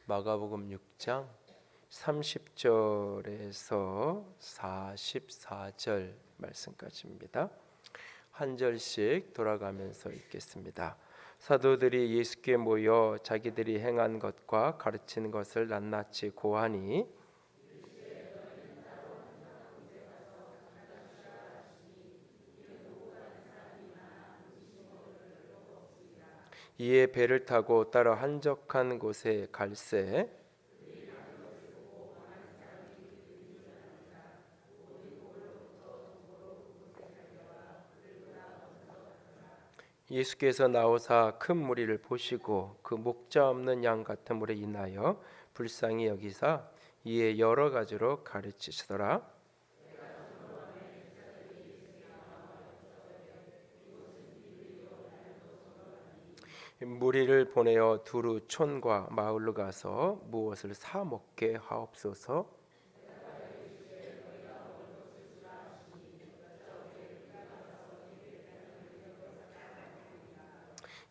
마가복음 6장 30절에서 44절 말씀까지입니다. 한 절씩 돌아가면서 읽겠습니다. 사도들이 예수께 모여 자기들이 행한 것과 가르치는 것을 낱낱이 고하니 이에 배를 타고 따라 한적한 곳에 갈새 예수께서 나오사 큰 무리를 보시고 그 목자 없는 양 같은 물에 인하여 불쌍히 여기사 이에 여러 가지로 가르치시더라. 무리를 보내어 두루 촌과 마을로 가서 무엇을 사 먹게 하옵소서.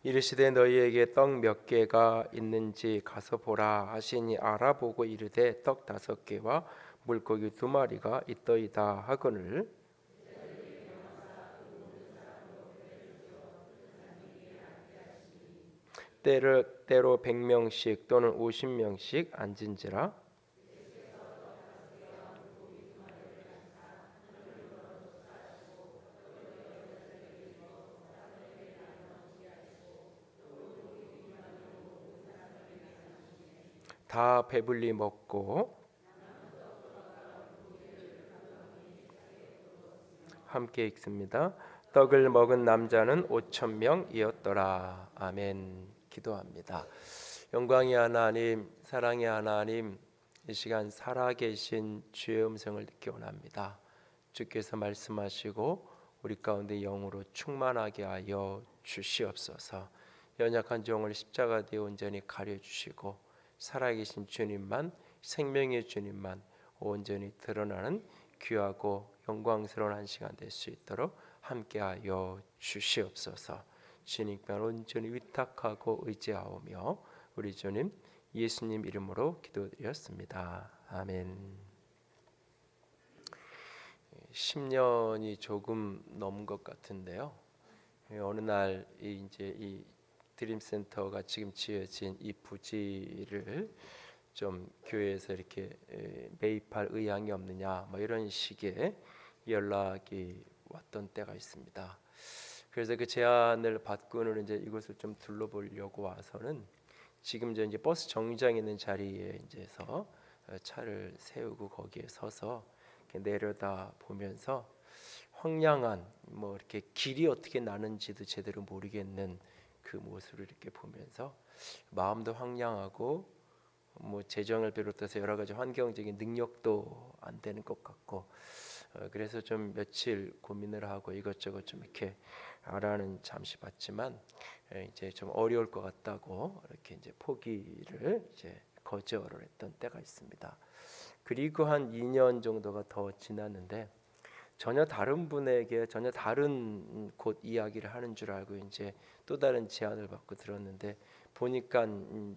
이르시되 너희에게 떡 몇 개가 있는지 가서 보라 하시니 알아보고 이르되 떡 5개와 물고기 2마리가 있더이다 하거늘 때로 100명씩 또는 50명씩 앉은지라. 다 배불리 먹고 함께 읽습니다. 떡을 먹은 남자는 5,000명이었더라. 아멘. 기도합니다. 영광의 하나님, 사랑의 하나님, 이 시간 살아계신 주의 음성을 듣기 원합니다. 주께서 말씀하시고 우리 가운데 영으로 충만하게 하여 주시옵소서. 연약한 종을 십자가 뒤에 온전히 가려주시고 살아계신 주님만, 생명의 주님만 온전히 드러나는 귀하고 영광스러운 한 시간 될 수 있도록 함께하여 주시옵소서. 주님께 온전히 위탁하고 의지하오며 우리 주님 예수님 이름으로 기도드렸습니다. 아멘. 10년이 조금 넘은 것 같은데요. 어느 날 이제 이 드림센터가 지금 지어진 이 부지를 좀 교회에서 이렇게 매입할 의향이 없느냐 뭐 이런 식의 연락이 왔던 때가 있습니다. 그래서 그 제안을 받고는 이제 이곳을 좀 둘러보려고 와서는 지금 이제 버스 정류장에 있는 자리에 이제서 차를 세우고 거기에 서서 이렇게 내려다 보면서 황량한 뭐 이렇게 길이 어떻게 나는지도 제대로 모르겠는 그 모습을 이렇게 보면서 마음도 황량하고 뭐 재정을 비롯해서 여러 가지 환경적인 능력도 안 되는 것 같고 그래서 좀 며칠 고민을 하고 이것저것 좀 이렇게 알아는 잠시 봤지만 이제 좀 어려울 것 같다고 이렇게 이제 포기를 이제 거절을 했던 때가 있습니다. 그리고 한 2년 정도가 더 지났는데 전혀 다른 분에게 전혀 다른 곳 이야기를 하는 줄 알고 이제 또 다른 제안을 받고 들었는데 보니까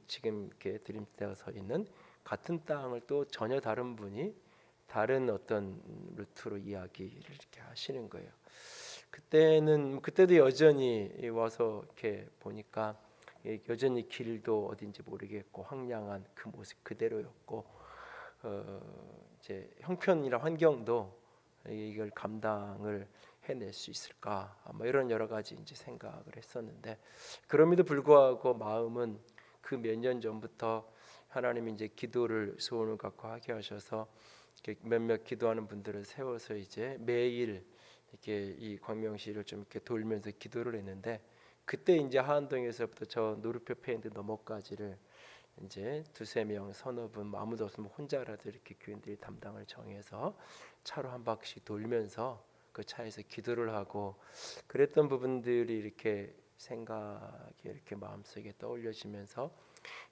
지금 이렇게 드림스테가 서 있는 같은 땅을 또 전혀 다른 분이 다른 어떤 루트로 이야기를 이렇게 하시는 거예요. 그때도 여전히 와서 이렇게 보니까 여전히 길도 어딘지 모르겠고 황량한 그 모습 그대로였고 이제 형편이나 환경도 이걸 감당을 해낼 수 있을까 뭐 이런 여러 가지 이제 생각을 했었는데 그럼에도 불구하고 마음은 그 몇 년 전부터 하나님이 이제 기도를 소원을 갖고 하게 하셔서 몇몇 기도하는 분들을 세워서 이제 매일 이렇게 이 광명시를 좀 이렇게 돌면서 기도를 했는데 그때 이제 하안동에서부터 저 노르표 페인드 너머까지를 이제 2-3명 서너 분 아무도 없으면 혼자라도 이렇게 교인들이 담당을 정해서 차로 한 바퀴 돌면서 그 차에서 기도를 하고 그랬던 부분들이 이렇게 생각이 이렇게 마음속에 떠올려지면서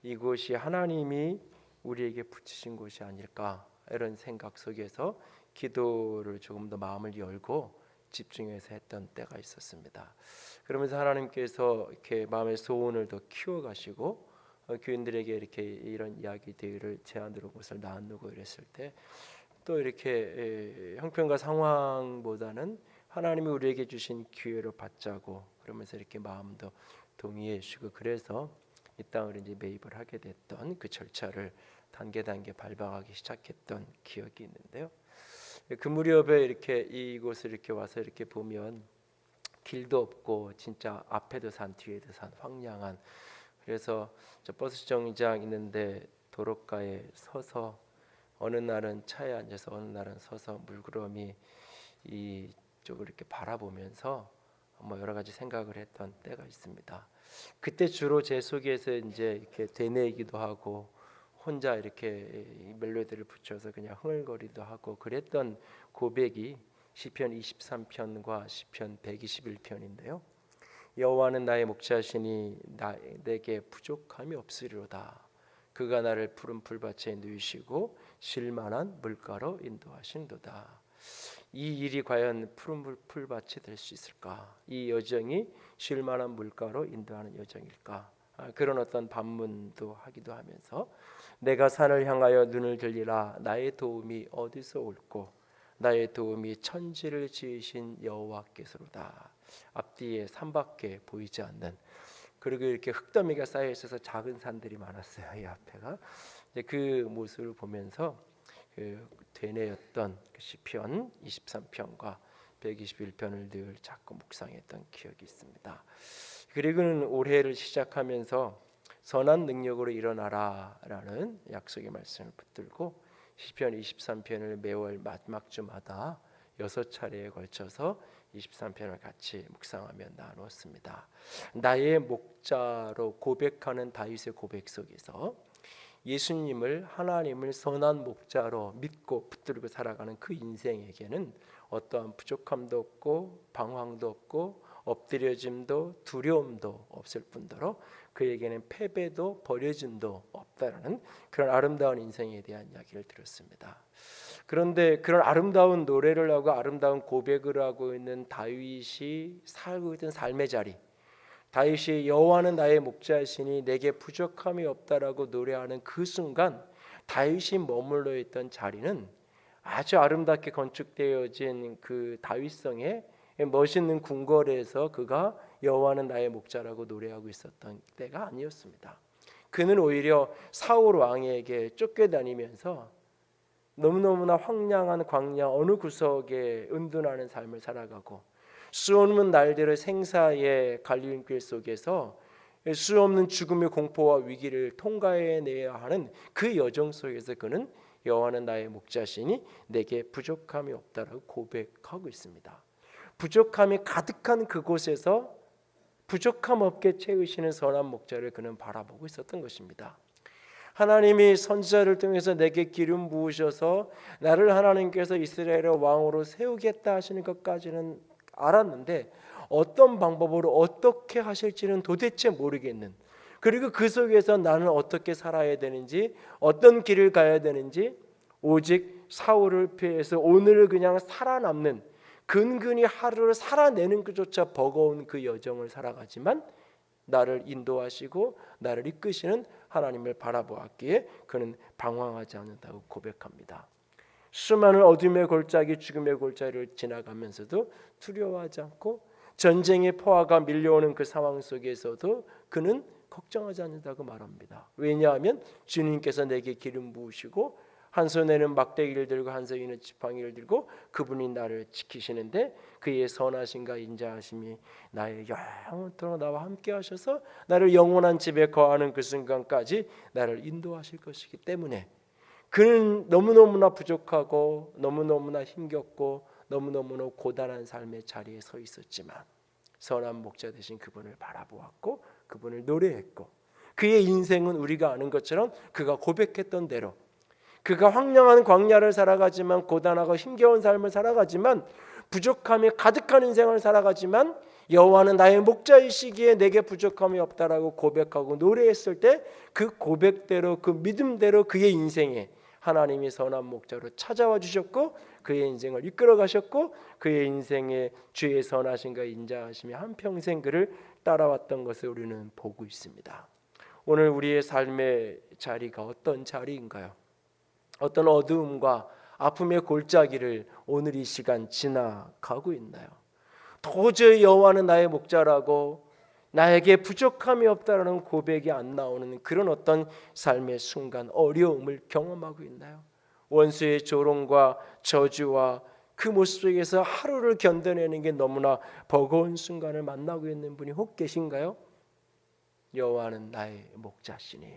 이곳이 하나님이 우리에게 붙이신 곳이 아닐까 이런 생각 속에서 기도를 조금 더 마음을 열고 집중해서 했던 때가 있었습니다. 그러면서 하나님께서 이렇게 마음의 소원을 더 키워가시고 교인들에게 이렇게 이런 이야기들을 제안으로 것을 나누고 이랬을 때 또 이렇게 형편과 상황보다는 하나님이 우리에게 주신 기회로 받자고 그러면서 이렇게 마음도 동의해 주시고 그래서 이 땅을 이제 매입을 하게 됐던 그 절차를 단계 밟아가기 시작했던 기억이 있는데요. 그 무렵에 이렇게 이곳을 이렇게 와서 이렇게 보면 길도 없고 진짜 앞에도 산 뒤에도 산 황량한, 그래서 저 버스 정류장 있는데 도로가에 서서 어느 날은 차에 앉아서 어느 날은 서서 물구름이 이쪽을 이렇게 바라보면서 뭐 여러 가지 생각을 했던 때가 있습니다. 그때 주로 제 속에서 이제 이렇게 되뇌이기도 하고 혼자 이렇게 멜로디를 붙여서 그냥 흥얼거리도 하고 그랬던 고백이 시편 23편과 시편 121편인데요. 여호와는 나의 목자시니 내게 부족함이 없으리로다. 그가 나를 푸른 풀밭에 누이시고 쉴만한 물가로 인도하신도다. 이 일이 과연 푸른 풀밭이 될 수 있을까? 이 여정이 쉴만한 물가로 인도하는 여정일까? 그런 어떤 반문도 하기도 하면서 내가 산을 향하여 눈을 들리라. 나의 도움이 어디서 올꼬? 나의 도움이 천지를 지으신 여호와께서로다. 앞뒤에 산밖에 보이지 않는, 그리고 이렇게 흙더미가 쌓여 있어서 작은 산들이 많았어요. 이 앞에가 그 모습을 보면서 그 되뇌었던 그 시편 23편과 121편을 늘 자꾸 묵상했던 기억이 있습니다. 그리고는 올해를 시작하면서 선한 능력으로 일어나라라는 약속의 말씀을 붙들고 시편 23편을 매월 마지막 주마다 6차례에 걸쳐서 23편을 같이 묵상하며 나누었습니다. 나의 목자로 고백하는 다윗의 고백 속에서 예수님을, 하나님을 선한 목자로 믿고 붙들고 살아가는 그 인생에게는 어떠한 부족함도 없고 방황도 없고 엎드려짐도 두려움도 없을 뿐더러 그에게는 패배도 버려짐도 없다라는 그런 아름다운 인생에 대한 이야기를 들었습니다. 그런데 그런 아름다운 노래를 하고 아름다운 고백을 하고 있는 다윗이 살고 있던 삶의 자리, 다윗이 여호와는 나의 목자시니 내게 부족함이 없다라고 노래하는 그 순간 다윗이 머물러 있던 자리는 아주 아름답게 건축되어진 그 다윗성의 멋있는 궁궐에서 그가 여호와는 나의 목자라고 노래하고 있었던 때가 아니었습니다. 그는 오히려 사울 왕에게 쫓겨다니면서 너무너무나 황량한 광야 어느 구석에 은둔하는 삶을 살아가고 수없는 날들의 생사의 갈림길 속에서 수없는 죽음의 공포와 위기를 통과해내야 하는 그 여정 속에서 그는 여호와는 나의 목자시니 내게 부족함이 없다라고 고백하고 있습니다. 부족함이 가득한 그곳에서 부족함 없게 채우시는 선한 목자를 그는 바라보고 있었던 것입니다. 하나님이 선지자를 통해서 내게 기름 부으셔서 나를 하나님께서 이스라엘의 왕으로 세우겠다 하시는 것까지는 알았는데 어떤 방법으로 어떻게 하실지는 도대체 모르겠는, 그리고 그 속에서 나는 어떻게 살아야 되는지 어떤 길을 가야 되는지 오직 사울을 피해서 오늘을 그냥 살아남는 근근히 하루를 살아내는 것조차 버거운 그 여정을 살아가지만 나를 인도하시고 나를 이끄시는 하나님을 바라보았기에 그는 방황하지 않는다고 고백합니다. 수많은 어둠의 골짜기 죽음의 골짜기를 지나가면서도 두려워하지 않고 전쟁의 포화가 밀려오는 그 상황 속에서도 그는 걱정하지 않는다고 말합니다. 왜냐하면 주님께서 내게 기름 부으시고 한 손에는 막대기를 들고 한 손에는 지팡이를 들고 그분이 나를 지키시는데 그의 선하심과 인자하심이 나의 영원토록 나와 함께 하셔서 나를 영원한 집에 거하는 그 순간까지 나를 인도하실 것이기 때문에 그는 너무너무나 부족하고 너무너무나 힘겹고 너무너무나 고단한 삶의 자리에 서 있었지만 선한 목자 되신 그분을 바라보았고 그분을 노래했고 그의 인생은 우리가 아는 것처럼 그가 고백했던 대로 그가 황량한 광야를 살아가지만 고단하고 힘겨운 삶을 살아가지만 부족함이 가득한 인생을 살아가지만 여호와는 나의 목자이시기에 내게 부족함이 없다라고 고백하고 노래했을 때 그 고백대로 그 믿음대로 그의 인생에 하나님이 선한 목자로 찾아와 주셨고 그의 인생을 이끌어 가셨고 그의 인생에 주의 선하심과 인자하심이 한평생 그를 따라왔던 것을 우리는 보고 있습니다. 오늘 우리의 삶의 자리가 어떤 자리인가요? 어떤 어두움과 아픔의 골짜기를 오늘 이 시간 지나가고 있나요? 도저히 여호와는 나의 목자라고 나에게 부족함이 없다라는 고백이 안 나오는 그런 어떤 삶의 순간, 어려움을 경험하고 있나요? 원수의 조롱과 저주와 그 모습 속에서 하루를 견뎌내는 게 너무나 버거운 순간을 만나고 있는 분이 혹 계신가요? 여호와는 나의 목자시니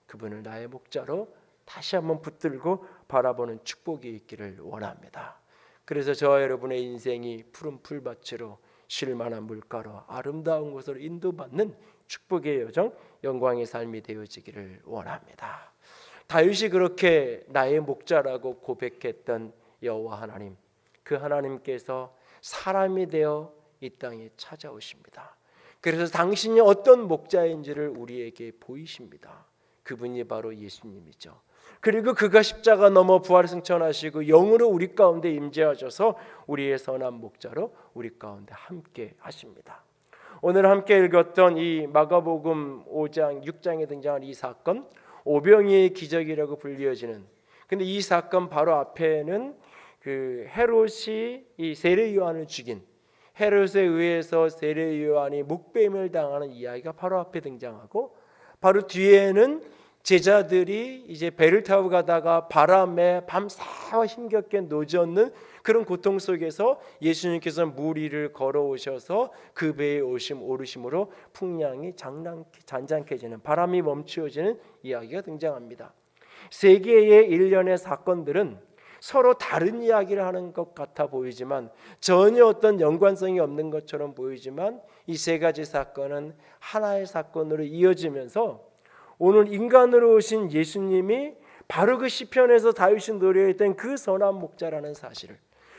그분을 나의 목자로 다시 한번 붙들고 바라보는 축복이 있기를 원합니다. 그래서 저와 여러분의 인생이 푸른 풀밭으로 쉴만한 물가로 아름다운 곳으로 인도받는 축복의 여정, 영광의 삶이 되어지기를 원합니다. 다윗이 그렇게 나의 목자라고 고백했던 여호와 하나님, 그 하나님께서 사람이 되어 이 땅에 찾아오십니다. 그래서 당신이 어떤 목자인지를 우리에게 보이십니다. 그분이 바로 예수님이죠. 그리고 그가 십자가 넘어 부활 승천하시고 영으로 우리 가운데 임재하셔서 우리의 선한 목자로 우리 가운데 함께 하십니다. 오늘 함께 읽었던 이 마가복음 5장 6장에 등장한 이 사건, 오병이의 기적이라고 불리어지는, 근데 이 사건 바로 앞에는 그 헤롯이 이 세례 요한을 죽인, 헤롯에 의해서 세례 요한이 목배임을 당하는 이야기가 바로 앞에 등장하고, 바로 뒤에는 제자들이 이제 배를 타고 가다가 바람에 밤새워 힘겹게 노젓는 그런 고통 속에서 예수님께서 물 위를 걸어오셔서 그 배에 오르심으로 풍랑이 잔잔해지는, 바람이 멈추어지는 이야기가 등장합니다. 세 개의 일련의 사건들은 서로 다른 이야기를 하는 것 같아 보이지만, 전혀 어떤 연관성이 없는 것처럼 보이지만, 이 세 가지 사건은 하나의 사건으로 이어지면서 오늘 인간으로 오신 예수님이 바로 그 시편에서 다윗이 노래했던 그 선한 목자라는 사실을,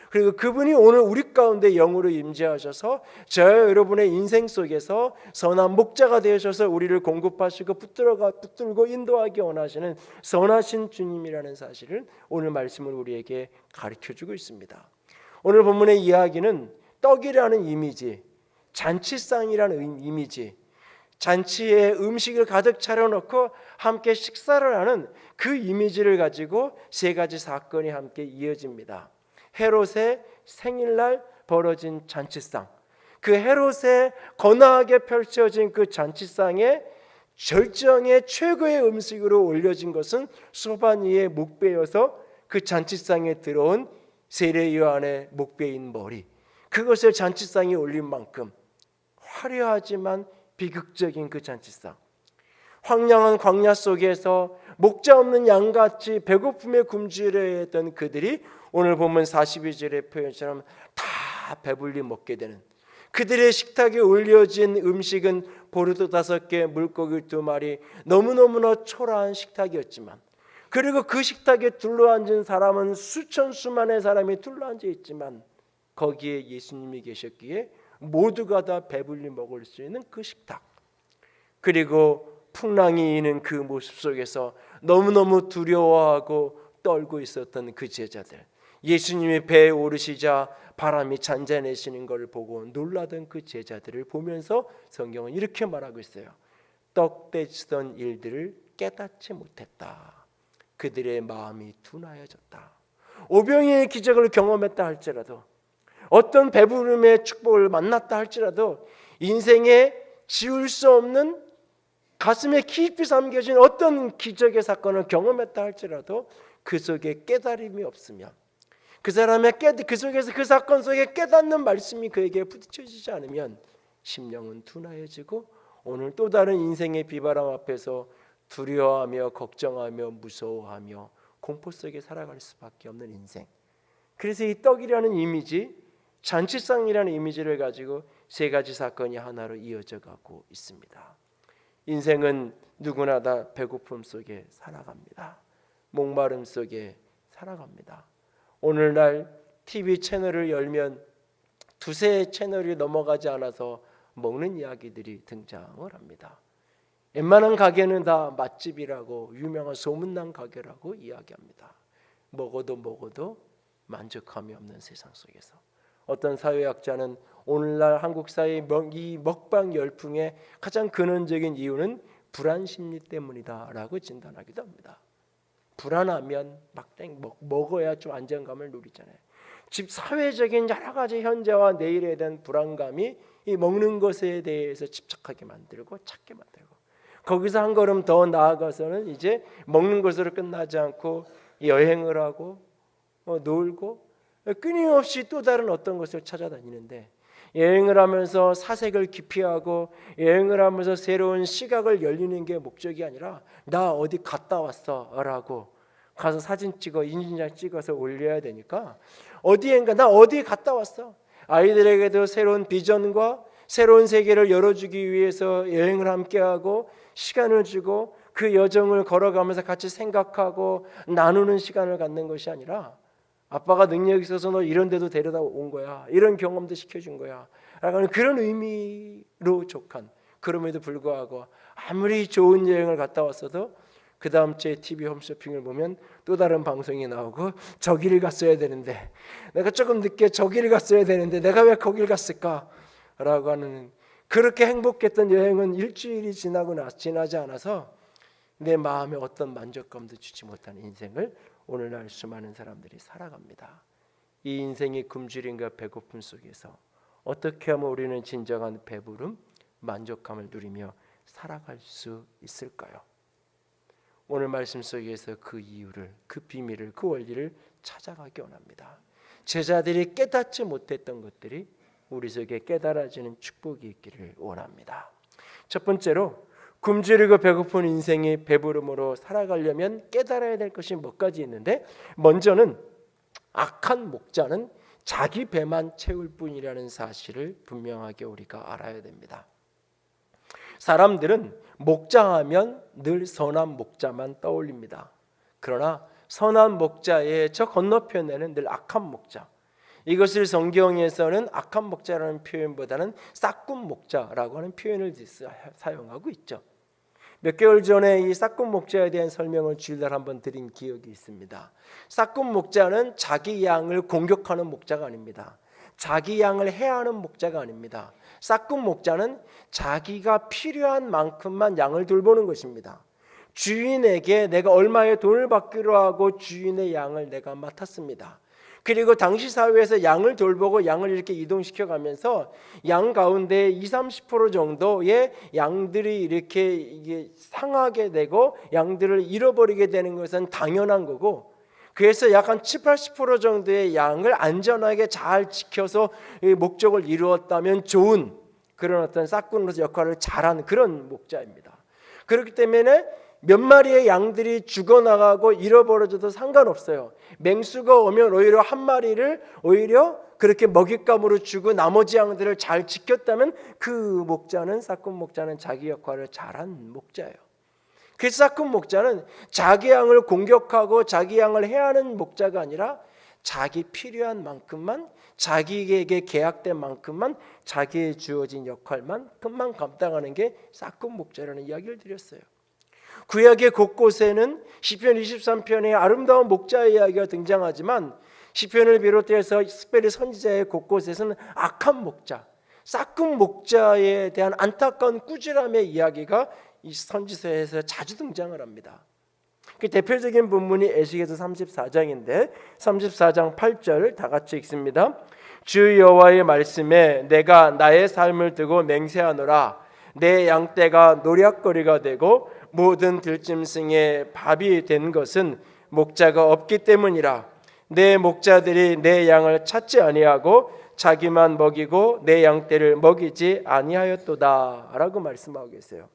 그리고 그분이 오늘 우리 가운데 영으로 임재하셔서 저와 여러분의 인생 속에서 선한 목자가 되셔서 우리를 공급하시고 붙들고 인도하기 원하시는 선하신 주님이라는 사실을 오늘 말씀을 우리에게 가르쳐주고 있습니다. 오늘 본문의 이야기는 떡이라는 이미지, 잔치상이라는 이미지, 잔치에 음식을 가득 차려놓고 함께 식사를 하는 그 이미지를 가지고 세 가지 사건이 함께 이어집니다. 헤롯의 생일날 벌어진 잔치상, 그 헤롯의 거나하게 펼쳐진 그 잔치상에 절정의 최고의 음식으로 올려진 것은 소바니의 목베여서 그 잔치상에 들어온 세례 요한의 목베인 머리, 그것을 잔치상에 올린 만큼 화려하지만 비극적인 그 잔치상, 황량한 광야 속에서 목자 없는 양같이 배고픔에 굶주려 했던 그들이 오늘 보면 42절의 표현처럼 다 배불리 먹게 되는, 그들의 식탁에 올려진 음식은 보르도 5개, 물고기 2마리, 너무너무나 초라한 식탁이었지만, 그리고 그 식탁에 둘러앉은 사람은 수천수만의 사람이 둘러앉아 있지만 거기에 예수님이 계셨기에 모두가 다 배불리 먹을 수 있는 그 식탁, 그리고 풍랑이 이는 그 모습 속에서 너무너무 두려워하고 떨고 있었던 그 제자들, 예수님이 배에 오르시자 바람이 잔잔해지는 것을 보고 놀라던 그 제자들을 보면서 성경은 이렇게 말하고 있어요. 떡대치던 일들을 깨닫지 못했다. 그들의 마음이 둔하여졌다. 오병이의 기적을 경험했다 할지라도, 어떤 배부름의 축복을 만났다 할지라도, 인생에 지울 수 없는 가슴에 깊이 삼겨진 어떤 기적의 사건을 경험했다 할지라도 그 속에 깨달음이 없으면, 그 사람의 그 속에서 그 사건 속에 깨닫는 말씀이 그에게 부딪혀지지 않으면 심령은 둔하여지고 오늘 또 다른 인생의 비바람 앞에서 두려워하며 걱정하며 무서워하며 공포 속에 살아갈 수밖에 없는 인생. 그래서 이 떡이라는 이미지, 잔치상이라는 이미지를 가지고 세 가지 사건이 하나로 이어져 가고 있습니다. 인생은 누구나 다 배고픔 속에 살아갑니다. 목마름 속에 살아갑니다. 오늘날 TV 채널을 열면 두세 채널이 넘어가지 않아서 먹는 이야기들이 등장을 합니다. 웬만한 가게는 다 맛집이라고, 유명한 소문난 가게라고 이야기합니다. 먹어도 만족함이 없는 세상 속에서 어떤 사회학자는 오늘날 한국 사회의 이 먹방 열풍의 가장 근원적인 이유는 불안 심리 때문이다라고 진단하기도 합니다. 불안하면 막 먹어야 좀 안정감을 누리잖아요. 집 사회적인 여러 가지 현재와 내일에 대한 불안감이 이 먹는 것에 대해서 집착하게 만들고 찾게 만들고, 거기서 한 걸음 더 나아가서는 이제 먹는 것으로 끝나지 않고 여행을 하고 놀고 끊임없이 또 다른 어떤 것을 찾아다니는데, 여행을 하면서 사색을 기피하고 여행을 하면서 새로운 시각을 열리는 게 목적이 아니라 나 어디 갔다 왔어 라고 가서 사진 찍어 인증샷 찍어서 올려야 되니까 어디엔가 나 어디 갔다 왔어. 아이들에게도 새로운 비전과 새로운 세계를 열어주기 위해서 여행을 함께하고 시간을 주고 그 여정을 걸어가면서 같이 생각하고 나누는 시간을 갖는 것이 아니라, 아빠가 능력이 있어서 너 이런 데도 데려다 온 거야, 이런 경험도 시켜준 거야 라는 그런 의미로 족한, 그럼에도 불구하고 아무리 좋은 여행을 갔다 왔어도 그 다음 주에 TV 홈쇼핑을 보면 또 다른 방송이 나오고 저기를 갔어야 되는데, 내가 조금 늦게 저기를 갔어야 되는데 내가 왜 거길 갔을까 라고 하는, 그렇게 행복했던 여행은 일주일이 지나지 않아서 내 마음에 어떤 만족감도 주지 못한 인생을 오늘날 수많은 사람들이 살아갑니다. 이 인생의 굶주림과 배고픔 속에서 어떻게 하면 우리는 진정한 배부름, 만족감을 누리며 살아갈 수 있을까요? 오늘 말씀 속에서 그 이유를, 그 비밀을, 그 원리를 찾아가기 원합니다. 제자들이 깨닫지 못했던 것들이 우리 속에 깨달아지는 축복이 있기를 원합니다. 첫 번째로, 굶주리고 배고픈 인생이 배부름으로 살아가려면 깨달아야 될 것이 몇 가지 있는데, 먼저는 악한 목자는 자기 배만 채울 뿐이라는 사실을 분명하게 우리가 알아야 됩니다. 사람들은 목자하면 늘 선한 목자만 떠올립니다. 그러나 선한 목자의 저 건너편에는 늘 악한 목자, 이것을 성경에서는 악한 목자라는 표현보다는 싹군 목자라고 하는 표현을 사용하고 있죠. 몇 개월 전에 이 싹군 목자에 대한 설명을 주일날 한번 드린 기억이 있습니다. 싹군 목자는 자기 양을 공격하는 목자가 아닙니다. 자기 양을 해하는 목자가 아닙니다. 싹군 목자는 자기가 필요한 만큼만 양을 돌보는 것입니다. 주인에게 내가 얼마의 돈을 받기로 하고 주인의 양을 내가 맡았습니다. 그리고 당시 사회에서 양을 돌보고 양을 이렇게 이동시켜 가면서 양 가운데 20-30% 정도의 양들이 이렇게 이게 상하게 되고 양들을 잃어버리게 되는 것은 당연한 거고, 그래서 약 한 70-80% 정도의 양을 안전하게 잘 지켜서 목적을 이루었다면 좋은 그런 어떤 싹군으로서 역할을 잘한 그런 목자입니다. 그렇기 때문에 몇 마리의 양들이 죽어나가고 잃어버려져도 상관없어요. 맹수가 오면 오히려 한 마리를 오히려 그렇게 먹잇감으로 주고 나머지 양들을 잘 지켰다면 그 목자는, 싹군 목자는 자기 역할을 잘한 목자예요. 그 싹군 목자는 자기 양을 공격하고 자기 양을 해하는 목자가 아니라 자기 필요한 만큼만, 자기에게 계약된 만큼만, 자기의 주어진 역할만큼만 감당하는 게 싹군 목자라는 이야기를 드렸어요. 구약의 곳곳에는 시편 23편에 아름다운 목자의 이야기가 등장하지만 시편을 비롯해서 특별히 선지자의 곳곳에서는 악한 목자, 싹군 목자에 대한 안타까운 꾸지람의 이야기가 이 선지서에서 자주 등장을 합니다. 그 대표적인 본문이 에스겔서 34장인데 34장 8절 다 같이 읽습니다. 주 여호와의 말씀에 내가 나의 삶을 두고 맹세하노라. 내 양떼가 노략거리가 되고 모든 들짐승의 밥이 된 것은 목자가 없기 때문이라. 내 목자들이 내 양을 찾지 아니하고 자기만 먹이고 내 양떼를 먹이지 아니하였도다 라고 말씀하고 계세요.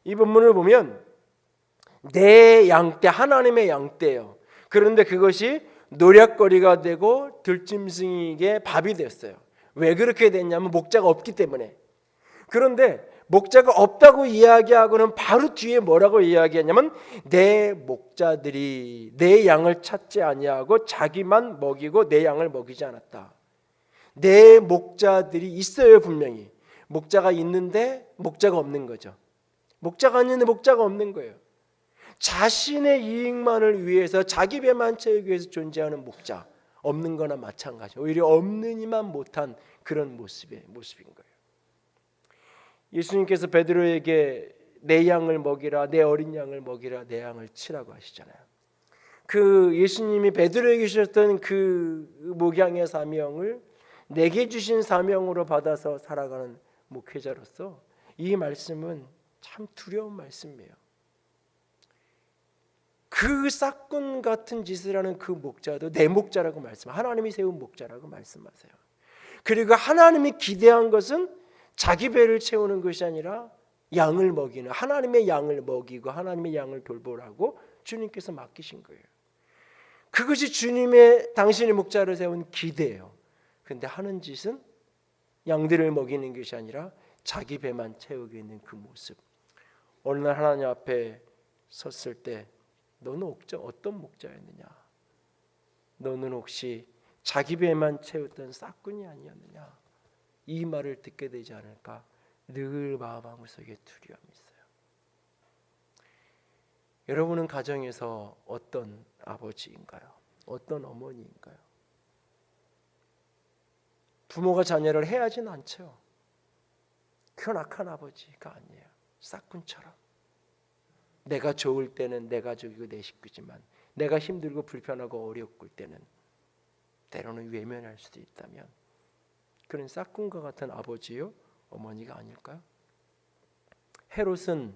이 본문을 보면 내 양떼, 하나님의 양떼예요. 그런데 그것이 노략거리가 되고 들짐승에게 밥이 됐어요. 왜 그렇게 됐냐면 목자가 없기 때문에. 그런데 목자가 없다고 이야기하고는 바로 뒤에 뭐라고 이야기하냐면 내 목자들이 내 양을 찾지 아니하고 자기만 먹이고 내 양을 먹이지 않았다. 내 목자들이 있어요. 분명히 목자가 있는데 목자가 없는 거죠. 목자가 있는데 목자가 없는 거예요. 자신의 이익만을 위해서 자기 배만 채우기 위해서 존재하는 목자, 없는 거나 마찬가지. 오히려 없느니만 못한 그런 모습인 거예요. 예수님께서 베드로에게 내 양을 먹이라, 내 어린 양을 먹이라, 내 양을 치라고 하시잖아요. 그 예수님이 베드로에게 주셨던 그 목양의 사명을 내게 주신 사명으로 받아서 살아가는 목회자로서 이 말씀은 참 두려운 말씀이에요. 그 싹군 같은 짓을 하는 그 목자도 내 목자라고 하나님이 세운 목자라고 말씀하세요. 그리고 하나님이 기대한 것은 자기 배를 채우는 것이 아니라 양을 먹이는, 하나님의 양을 먹이고 하나님의 양을 돌보라고 주님께서 맡기신 거예요. 그것이 주님의, 당신의 목자를 세운 기대예요. 그런데 하는 짓은 양들을 먹이는 것이 아니라 자기 배만 채우고 있는 그 모습. 어느 날 하나님 앞에 섰을 때 너는 어떤 목자였느냐? 너는 혹시 자기 배만 채웠던 싹군이 아니었느냐? 이 말을 듣게 되지 않을까 늘 마음속에 두려움이 있어요. 여러분은 가정에서 어떤 아버지인가요? 어떤 어머니인가요? 부모가 자녀를 해하진 않죠. 그건 악한 아버지가 아니에요. 싹군처럼 내가 좋을 때는 내 가족이고 내 식구지만 내가 힘들고 불편하고 어렵을 때는 때로는 외면할 수도 있다면 그런 싹군과 같은 아버지요 어머니가 아닐까요? 헤롯은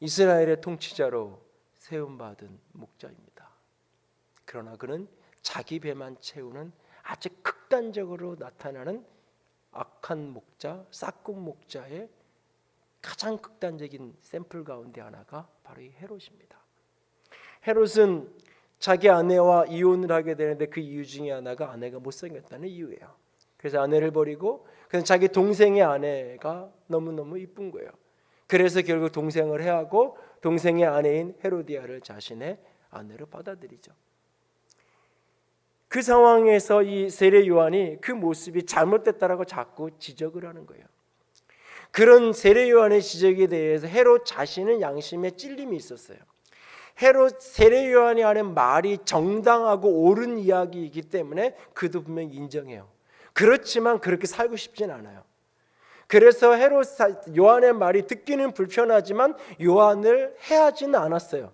이스라엘의 통치자로 세움받은 목자입니다. 그러나 그는 자기 배만 채우는 아주 극단적으로 나타나는 악한 목자, 싹군 목자의 가장 극단적인 샘플 가운데 하나가 바로 이 헤롯입니다. 헤롯은 자기 아내와 이혼을 하게 되는데 그 이유 중에 하나가 아내가 못생겼다는 이유예요. 그래서 아내를 버리고 그냥 자기 동생의 아내가 너무너무 이쁜 거예요. 그래서 결국 동생을 해하고 동생의 아내인 헤로디아를 자신의 아내로 받아들이죠. 그 상황에서 이 세례 요한이 그 모습이 잘못됐다라고 자꾸 지적을 하는 거예요. 그런 세례 요한의 지적에 대해서 헤롯 자신은 양심에 찔림이 있었어요. 헤롯 세례 요한이 하는 말이 정당하고 옳은 이야기이기 때문에 그도 분명히 인정해요. 그렇지만 그렇게 살고 싶진 않아요. 그래서 헤롯 요한의 말이 듣기는 불편하지만 요한을 해하지는 않았어요.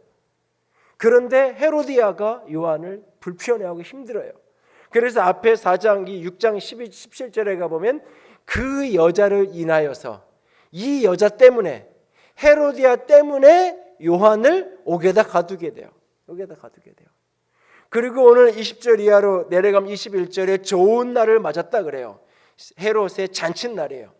그런데 헤로디아가 요한을 불편해하고 힘들어요. 그래서 앞에 4장 6장 17절에 가보면 그 여자를 인하여서 이 여자 때문에 헤로디아 때문에 요한을 옥에다 가두게 돼요. 그리고 오늘 20절 이하로 내려가면 21절에 좋은 날을 맞았다 그래요. 헤롯의 잔칫날이에요.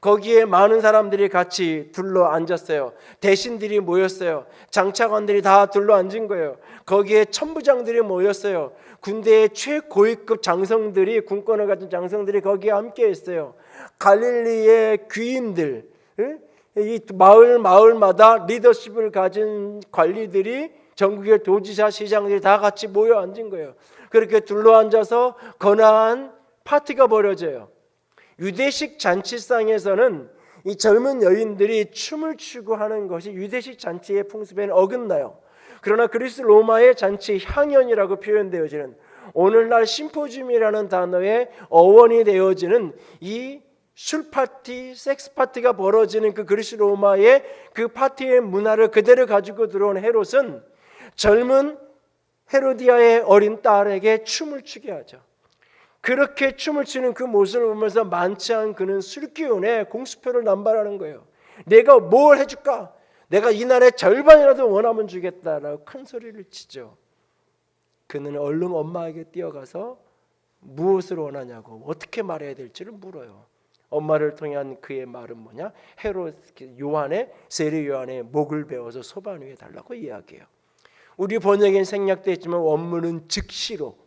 거기에 많은 사람들이 같이 둘러 앉았어요. 대신들이 모였어요. 장차관들이 다 둘러 앉은 거예요. 거기에 천부장들이 모였어요. 군대의 최고위급 장성들이, 군권을 가진 장성들이 거기에 함께 했어요. 갈릴리의 귀인들, 이 마을마다 리더십을 가진 관리들이, 전국의 도지사, 시장들이 다 같이 모여 앉은 거예요. 그렇게 둘러 앉아서 거나한 파티가 벌어져요. 유대식 잔치상에서는 이 젊은 여인들이 춤을 추고 하는 것이 유대식 잔치의 풍습에는 어긋나요. 그러나 그리스 로마의 잔치 향연이라고 표현되어지는, 오늘날 심포지움이라는 단어의 어원이 되어지는 이 술파티, 섹스파티가 벌어지는 그 그리스 로마의 그 파티의 문화를 그대로 가지고 들어온 헤롯은 젊은 헤로디아의 어린 딸에게 춤을 추게 하죠. 그렇게 춤을 추는 그 모습을 보면서 만취한 그는 술기운에 공수표를 남발하는 거예요. 내가 뭘 해줄까? 내가 이날의 절반이라도 원하면 주겠다라고 큰 소리를 치죠. 그는 얼른 엄마에게 뛰어가서 무엇을 원하냐고, 어떻게 말해야 될지를 물어요. 엄마를 통한 그의 말은 뭐냐? 헤롯 요한의, 세례 요한의 목을 베어서 소반 위에 달라고 이야기해요. 우리 번역엔 생략되어 있지만 원문은 즉시로,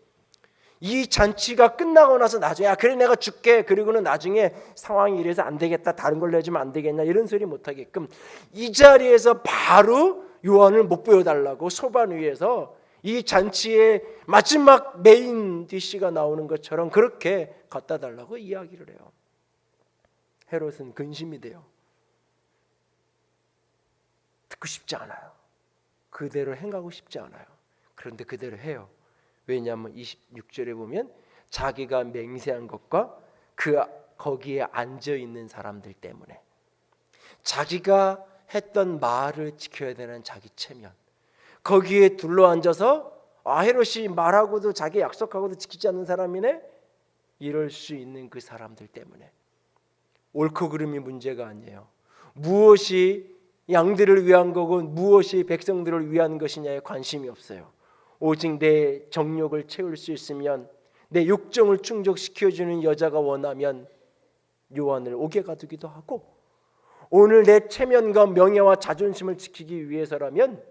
이 잔치가 끝나고 나서 나중에 그래 내가 줄게, 그리고는 나중에 상황이 이래서 안 되겠다, 다른 걸로 해주면 안 되겠냐, 이런 소리 못하게끔 이 자리에서 바로 요한을 못 보여달라고 소반 위에서 이 잔치의 마지막 메인 디시가 나오는 것처럼 그렇게 갖다 달라고 이야기를 해요. 헤롯은 근심이 돼요. 듣고 싶지 않아요. 그대로 행하고 싶지 않아요. 그런데 그대로 해요. 왜냐하면 26절에 보면 자기가 맹세한 것과 거기에 앉아있는 사람들 때문에, 자기가 했던 말을 지켜야 되는 자기 체면, 거기에 둘러앉아서 헤롯이 말하고도 자기 약속하고도 지키지 않는 사람이네, 이럴 수 있는 그 사람들 때문에 옳고 그름이 문제가 아니에요. 무엇이 양들을 위한 거고 무엇이 백성들을 위한 것이냐에 관심이 없어요. 오직 내 정욕을 채울 수 있으면, 내 욕정을 충족시켜주는 여자가 원하면 요한을 옥에 가두기도 하고, 오늘 내 체면과 명예와 자존심을 지키기 위해서라면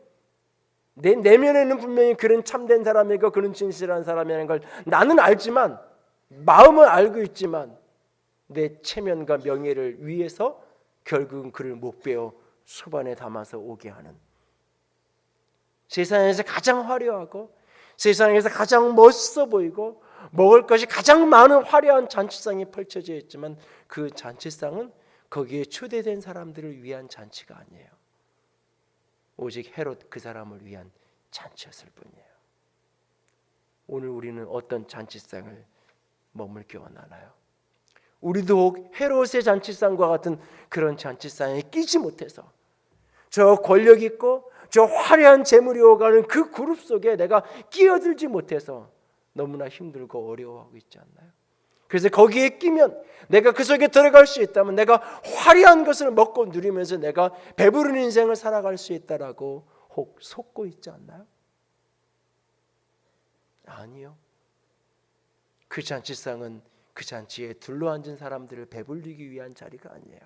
내 내면에는 분명히 그런 참된 사람이고 그런 진실한 사람이라는 걸 나는 알지만, 마음은 알고 있지만 내 체면과 명예를 위해서 결국은 그를 못 베어 소반에 담아서 오게 하는, 세상에서 가장 화려하고 세상에서 가장 멋있어 보이고 먹을 것이 가장 많은 화려한 잔치상이 펼쳐져 있지만 그 잔치상은 거기에 초대된 사람들을 위한 잔치가 아니에요. 오직 헤롯 그 사람을 위한 잔치였을 뿐이에요. 오늘 우리는 어떤 잔치상을 머물게 원하나요? 우리도 헤롯의 잔치상과 같은 그런 잔치상에 끼지 못해서 저 권력 있고 저 화려한 재물이 오가는 그 그룹 속에 내가 끼어들지 못해서 너무나 힘들고 어려워하고 있지 않나요? 그래서 거기에 끼면, 내가 그 속에 들어갈 수 있다면 내가 화려한 것을 먹고 누리면서 내가 배부른 인생을 살아갈 수 있다라고 혹 속고 있지 않나요? 아니요. 그 잔치상은 그 잔치에 둘러앉은 사람들을 배불리기 위한 자리가 아니에요.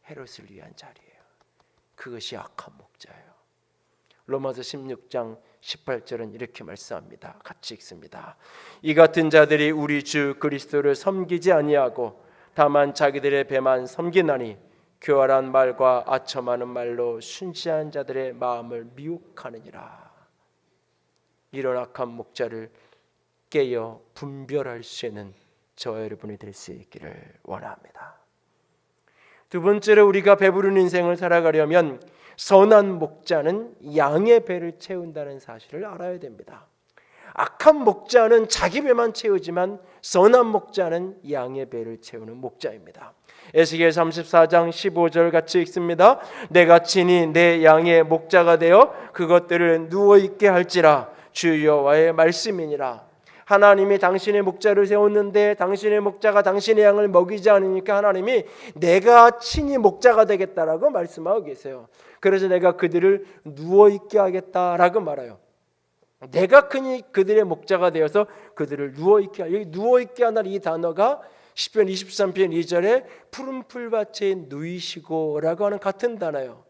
헤롯을 위한 자리예요. 그것이 악한 목자예요. 로마서 16장 18절은 이렇게 말씀합니다. 같이 읽습니다. 이 같은 자들이 우리 주 그리스도를 섬기지 아니하고 다만 자기들의 배만 섬기나니 교활한 말과 아첨하는 말로 순시한 자들의 마음을 미혹하느니라. 이런 악한 목자를 깨어 분별할 수 있는 저와 여러분이 될 수 있기를 원합니다. 두 번째로, 우리가 배부른 인생을 살아가려면 선한 목자는 양의 배를 채운다는 사실을 알아야 됩니다. 악한 목자는 자기 배만 채우지만 선한 목자는 양의 배를 채우는 목자입니다. 에스겔 34장 15절 같이 읽습니다. 내가 친히 내 양의 목자가 되어 그것들을 누워있게 할지라 주 여호와의 말씀이니라. 하나님이 당신의 목자를 세웠는데 당신의 목자가 당신의 양을 먹이지 않으니까 하나님이 내가 친히 목자가 되겠다라고 말씀하고 계세요. 그래서 내가 그들을 누워있게 하겠다라고 말해요. 내가 그들의 목자가 되어서 그들을 누워있게 하겠다. 여기 누워있게 하는 이 단어가 시편 23편 2절에 푸른 풀밭에 누이시고라고 하는 같은 단어예요.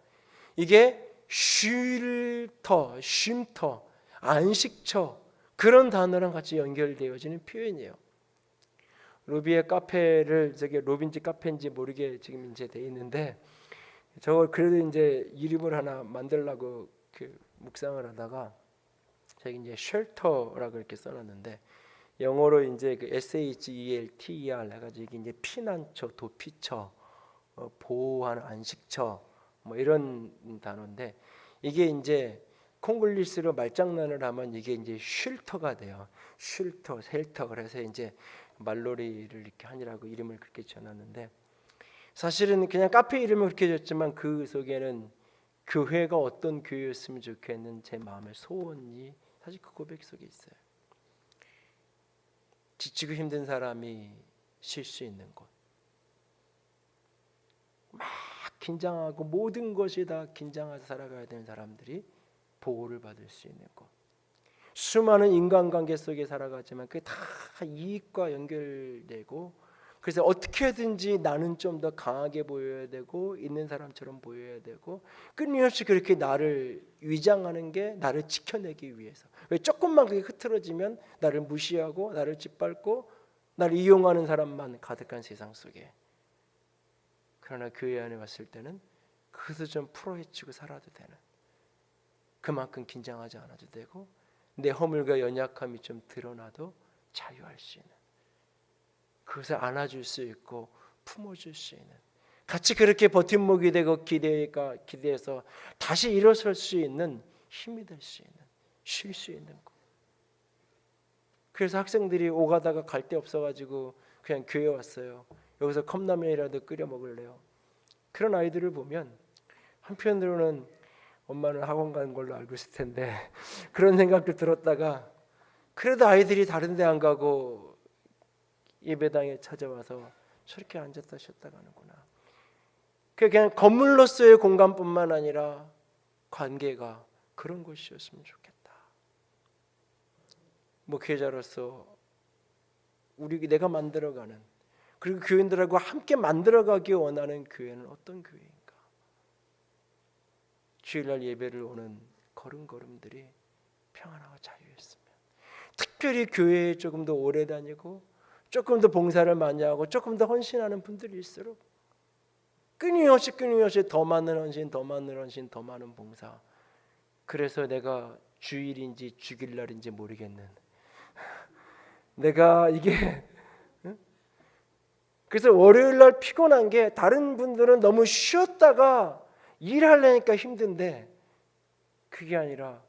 이게 쉴터, 쉼터, 안식처, 그런 단어랑 같이 연결되어지는 표현이에요. 루비의 카페를, 저게 로빈지 카페인지 모르게 지금 이제 돼 있는데, 저걸 그래도 이제 이름을 하나 만들려고 그 묵상을 하다가 저기 이제 쉘터라고 이렇게 써놨는데, 영어로 이제 그 SHELTER 해가지고 이게 이제 피난처, 도피처, 보호하는 안식처, 뭐 이런 단어인데, 이게 이제 콩글리시로 말장난을 하면 이게 이제 쉴터가 돼요. 쉴터, 셀터. 그래서 이제 말놀이를 이렇게 하니라고 이름을 그렇게 지어놨는데, 사실은 그냥 카페 이름을 그렇게 줬지만 그 속에는 교회가 어떤 교회였으면 좋겠는 제 마음의 소원이 사실 그 고백 속에 있어요. 지치고 힘든 사람이 쉴 수 있는 곳, 막 긴장하고 모든 것이 다 긴장해서 살아가야 되는 사람들이 보호를 받을 수 있는 곳, 수많은 인간관계 속에 살아가지만 그게 다 이익과 연결되고, 그래서 어떻게든지 나는 좀 더 강하게 보여야 되고 있는 사람처럼 보여야 되고, 끊임없이 그렇게 나를 위장하는 게 나를 지켜내기 위해서. 조금만 그게 흐트러지면 나를 무시하고 나를 짓밟고 나를 이용하는 사람만 가득한 세상 속에, 그러나 교회 안에 왔을 때는 그것을 좀 풀어헤치고 살아도 되는, 그만큼 긴장하지 않아도 되고 내 허물과 연약함이 좀 드러나도 자유할 수 있는, 그것을 안아줄 수 있고 품어줄 수 있는, 같이 그렇게 버팀목이 되고 기대해서 다시 일어설 수 있는 힘이 될 수 있는, 쉴 수 있는 곳. 그래서 학생들이 오가다가 갈 데 없어가지고 그냥 교회 왔어요. 여기서 컵라면이라도 끓여 먹을래요. 그런 아이들을 보면 한편으로는 엄마는 학원 가는 걸로 알고 있을 텐데 그런 생각도 들었다가 그래도 아이들이 다른 데 안 가고 예배당에 찾아와서 저렇게 앉았다 쉬었다 가는구나. 그냥 건물로서의 공간뿐만 아니라 관계가 그런 곳이었으면 좋겠다. 목회자로서 내가 만들어가는, 그리고 교인들하고 함께 만들어가기 원하는 교회는 어떤 교회인가? 주일날 예배를 오는 걸음걸음들이 평안하고 자유했으면, 특별히 교회에 조금 더 오래 다니고 조금 더 봉사를 많이 하고 조금 더 헌신하는 분들일수록 끊임없이 더 많은 헌신, 더 많은 헌신, 더 많은 봉사. 그래서 내가 주일인지 주길날인지 모르겠는, 내가 이게 그래서 월요일날 피곤한 게, 다른 분들은 너무 쉬었다가 일하려니까 힘든데 그게 아니라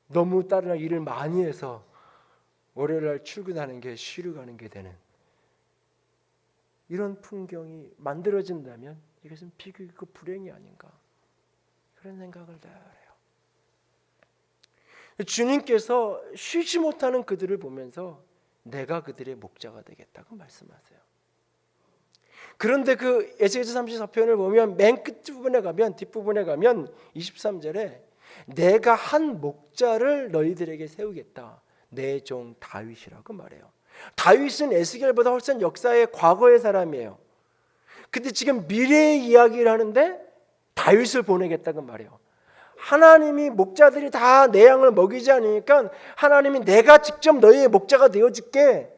너무 다른 일을 많이 해서 월요일날 출근하는 게 쉬러 가는 게 되는 이런 풍경이 만들어진다면 이것은 비극이고 불행이 아닌가, 그런 생각을 내야 해요. 주님께서 쉬지 못하는 그들을 보면서 내가 그들의 목자가 되겠다고 말씀하세요. 그런데 그 에스겔서 34편을 보면 맨 끝부분에 가면, 뒷부분에 가면 23절에 내가 한 목자를 너희들에게 세우겠다, 내 종 다윗이라고 말해요. 다윗은 에스겔보다 훨씬 역사의 과거의 사람이에요. 근데 지금 미래의 이야기를 하는데 다윗을 보내겠다고 말해요. 하나님이 목자들이 다 내 양을 먹이지 않으니까 하나님이 내가 직접 너희의 목자가 되어줄게.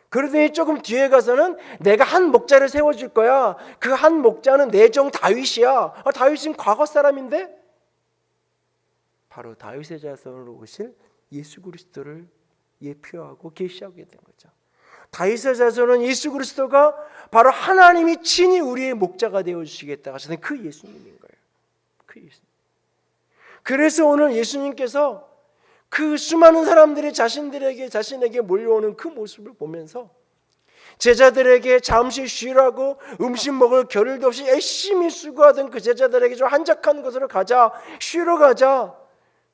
그러더니 조금 뒤에 가서는 내가 한 목자를 세워줄 거야. 그 한 목자는 내 종 다윗이야. 다윗은 과거 사람인데 바로 다윗의 자손으로 오실 예수 그리스도를 예표하고 계시하게 된 거죠. 다윗의 자손은 예수 그리스도가 바로 하나님이 친히 우리의 목자가 되어주시겠다 하시는 그 예수님인 거예요. 그 예수님. 그래서 오늘 예수님께서 그 수많은 사람들이 자신에게 몰려오는 그 모습을 보면서 제자들에게 잠시 쉬라고 음식 먹을 겨를도 없이 열심히 수고하던 그 제자들에게 좀 한적한 곳으로 가자, 쉬러 가자.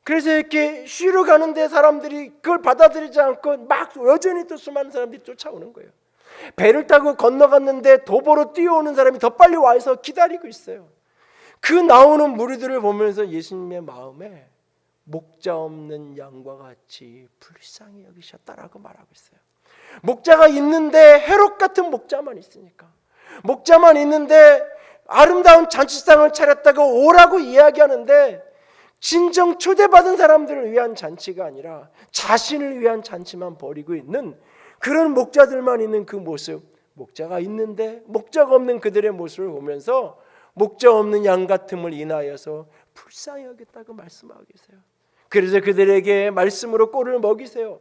그래서 이렇게 쉬러 가는데 사람들이 그걸 받아들이지 않고 막 여전히 또 수많은 사람들이 쫓아오는 거예요. 배를 타고 건너갔는데 도보로 뛰어오는 사람이 더 빨리 와서 기다리고 있어요. 그 나오는 무리들을 보면서 예수님의 마음에 목자 없는 양과 같이 불쌍히 여기셨다라고 말하고 있어요. 목자가 있는데 헤롯 같은 목자만 있으니까, 목자만 있는데 아름다운 잔치상을 차렸다고 오라고 이야기하는데 진정 초대받은 사람들을 위한 잔치가 아니라 자신을 위한 잔치만 벌이고 있는 그런 목자들만 있는 그 모습, 목자가 있는데 목자가 없는 그들의 모습을 보면서 목자 없는 양 같음을 인하여서 불쌍히 여겼다고 말씀하고 계세요. 그래서 그들에게 말씀으로 꼴을 먹이세요.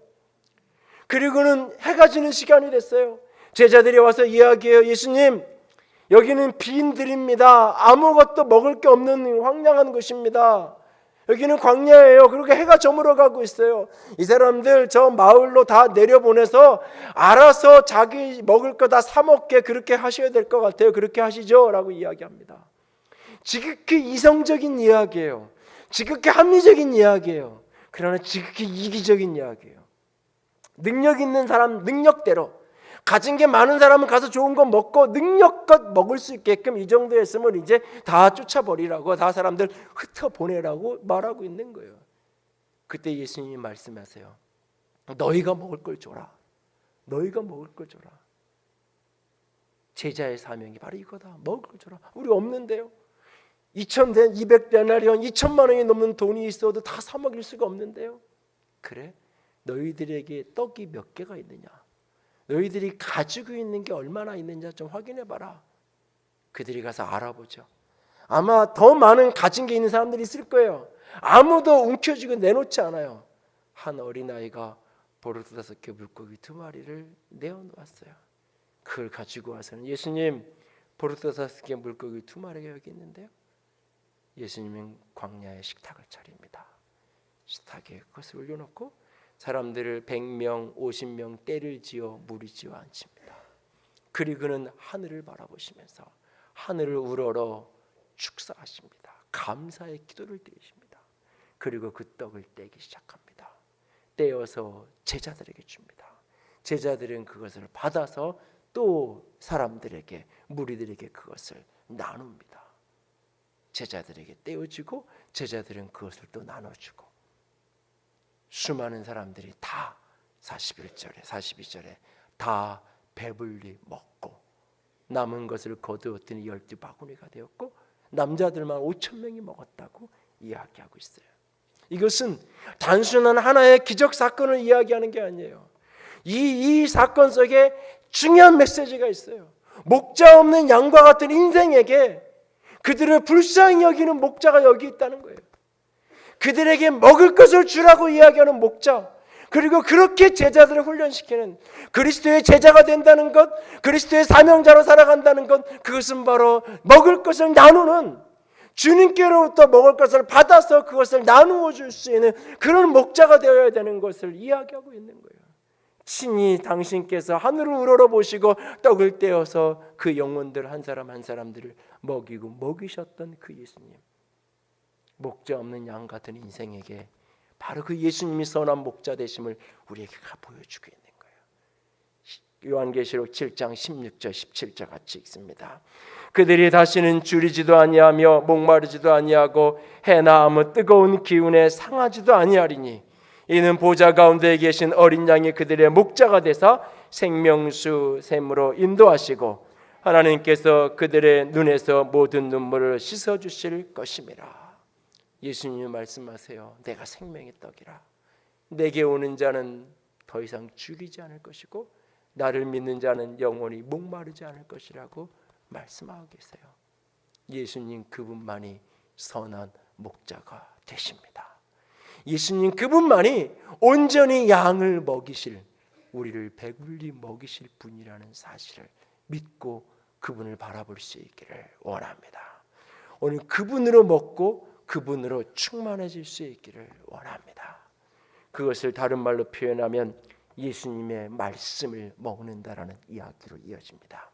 그리고는 해가 지는 시간이 됐어요. 제자들이 와서 이야기해요. 예수님, 여기는 빈들입니다. 아무것도 먹을 게 없는 황량한 곳입니다. 여기는 광야예요. 그렇게 해가 저물어 가고 있어요. 이 사람들 저 마을로 다 내려보내서 알아서 자기 먹을 거 다 사 먹게 그렇게 하셔야 될 것 같아요. 그렇게 하시죠 라고 이야기합니다. 지극히 이성적인 이야기예요. 지극히 합리적인 이야기예요. 그러나 지극히 이기적인 이야기예요. 능력 있는 사람 능력대로, 가진 게 많은 사람은 가서 좋은 거 먹고 능력껏 먹을 수 있게끔 이 정도 했으면 이제 다 쫓아버리라고, 다 사람들 흩어보내라고 말하고 있는 거예요. 그때 예수님이 말씀하세요. 너희가 먹을 걸 줘라. 너희가 먹을 걸 줘라. 제자의 사명이 바로 이거다. 먹을 걸 줘라. 우리 없는데요. 200데나리온 2천만 원이 넘는 돈이 있어도 다 사 먹일 수가 없는데요. 그래? 너희들에게 떡이 몇 개가 있느냐? 너희들이 가지고 있는 게 얼마나 있는지 좀 확인해 봐라. 그들이 가서 알아보죠. 아마 더 많은 가진 게 있는 사람들이 있을 거예요. 아무도 움켜쥐고 내놓지 않아요. 한 어린아이가 버릇 5개 물고기 2마리를 내어놓았어요. 그걸 가지고 와서는 예수님, 버릇 5개 물고기 2마리가 여기 있는데요. 예수님은 광야에 식탁을 차립니다. 식탁에 그것을 올려놓고 사람들을 100명, 50명 떼를 지어 무리지어 앉힙니다. 그리고는 하늘을 바라보시면서 하늘을 우러러 축사하십니다. 감사의 기도를 드리십니다. 그리고 그 떡을 떼기 시작합니다. 떼어서 제자들에게 줍니다. 제자들은 그것을 받아서 또 사람들에게, 무리들에게 그것을 나눕니다. 제자들에게 떼어주고 제자들은 그것을 또 나눠주고, 수많은 사람들이 다 41절에 42절에 다 배불리 먹고 남은 것을 거두었더니 12바구니가 되었고 남자들만 5,000명이 먹었다고 이야기하고 있어요. 이것은 단순한 하나의 기적 사건을 이야기하는 게 아니에요. 이 사건 속에 중요한 메시지가 있어요. 목자 없는 양과 같은 인생에게 그들을 불쌍히 여기는 목자가 여기 있다는 거예요. 그들에게 먹을 것을 주라고 이야기하는 목자, 그리고 그렇게 제자들을 훈련시키는, 그리스도의 제자가 된다는 것, 그리스도의 사명자로 살아간다는 것, 그것은 바로 먹을 것을 나누는, 주님께로부터 먹을 것을 받아서 그것을 나누어 줄 수 있는 그런 목자가 되어야 되는 것을 이야기하고 있는 거예요. 친히 당신께서 하늘을 우러러보시고 떡을 떼어서 그 영혼들 한 사람 한 사람들을 먹이고 먹이셨던 그 예수님, 목자 없는 양 같은 인생에게 바로 그 예수님이 선한 목자 되심을 우리에게 보여주고 있는 거예요. 요한계시록 7장 16절 17절 같이 읽습니다. 그들이 다시는 줄이지도 아니하며 목마르지도 아니하고 해나 아무 뜨거운 기운에 상하지도 아니하리니 이는 보좌 가운데 계신 어린 양이 그들의 목자가 되사 생명수 샘으로 인도하시고 하나님께서 그들의 눈에서 모든 눈물을 씻어주실 것임이라. 예수님이 말씀하세요. 내가 생명의 떡이라. 내게 오는 자는 더 이상 줄이지 않을 것이고 나를 믿는 자는 영원히 목마르지 않을 것이라고 말씀하고 계세요. 예수님 그분만이 선한 목자가 되십니다. 예수님 그분만이 온전히 양을 먹이실, 우리를 배불리 먹이실 분이라는 사실을 믿고 그분을 바라볼 수 있기를 원합니다. 오늘 그분으로 먹고 그분으로 충만해질 수 있기를 원합니다. 그것을 다른 말로 표현하면 예수님의 말씀을 먹는다라는 이야기로 이어집니다.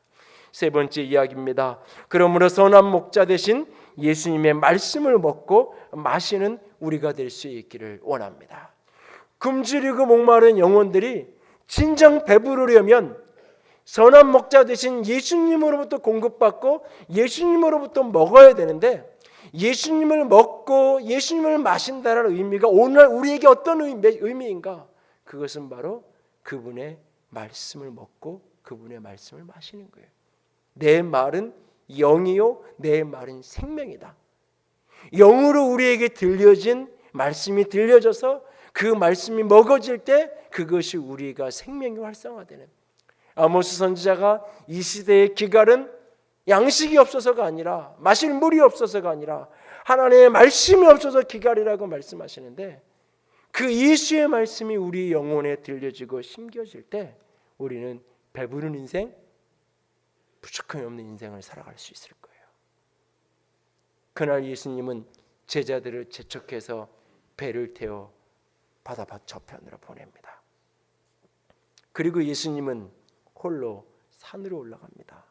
세 번째 이야기입니다. 그러므로 선한 목자 대신 예수님의 말씀을 먹고 마시는 우리가 될 수 있기를 원합니다. 굶주리고 목마른 영혼들이 진정 배부르려면 선한 목자 대신 예수님으로부터 공급받고 예수님으로부터 먹어야 되는데, 예수님을 먹고 예수님을 마신다는 의미가 오늘 우리에게 어떤 의미인가? 그것은 바로 그분의 말씀을 먹고 그분의 말씀을 마시는 거예요. 내 말은 영이요 내 말은 생명이다. 영으로 우리에게 들려진 말씀이 들려져서 그 말씀이 먹어질 때 그것이 우리가 생명이 활성화되는, 아모스 선지자가 이 시대의 기갈은 양식이 없어서가 아니라, 마실 물이 없어서가 아니라 하나님의 말씀이 없어서 기갈이라고 말씀하시는데, 그 예수의 말씀이 우리 영혼에 들려지고 심겨질 때 우리는 배부른 인생, 부족함이 없는 인생을 살아갈 수 있을 거예요. 그날 예수님은 제자들을 재촉해서 배를 태워 바다 저편으로 보냅니다. 그리고 예수님은 홀로 산으로 올라갑니다.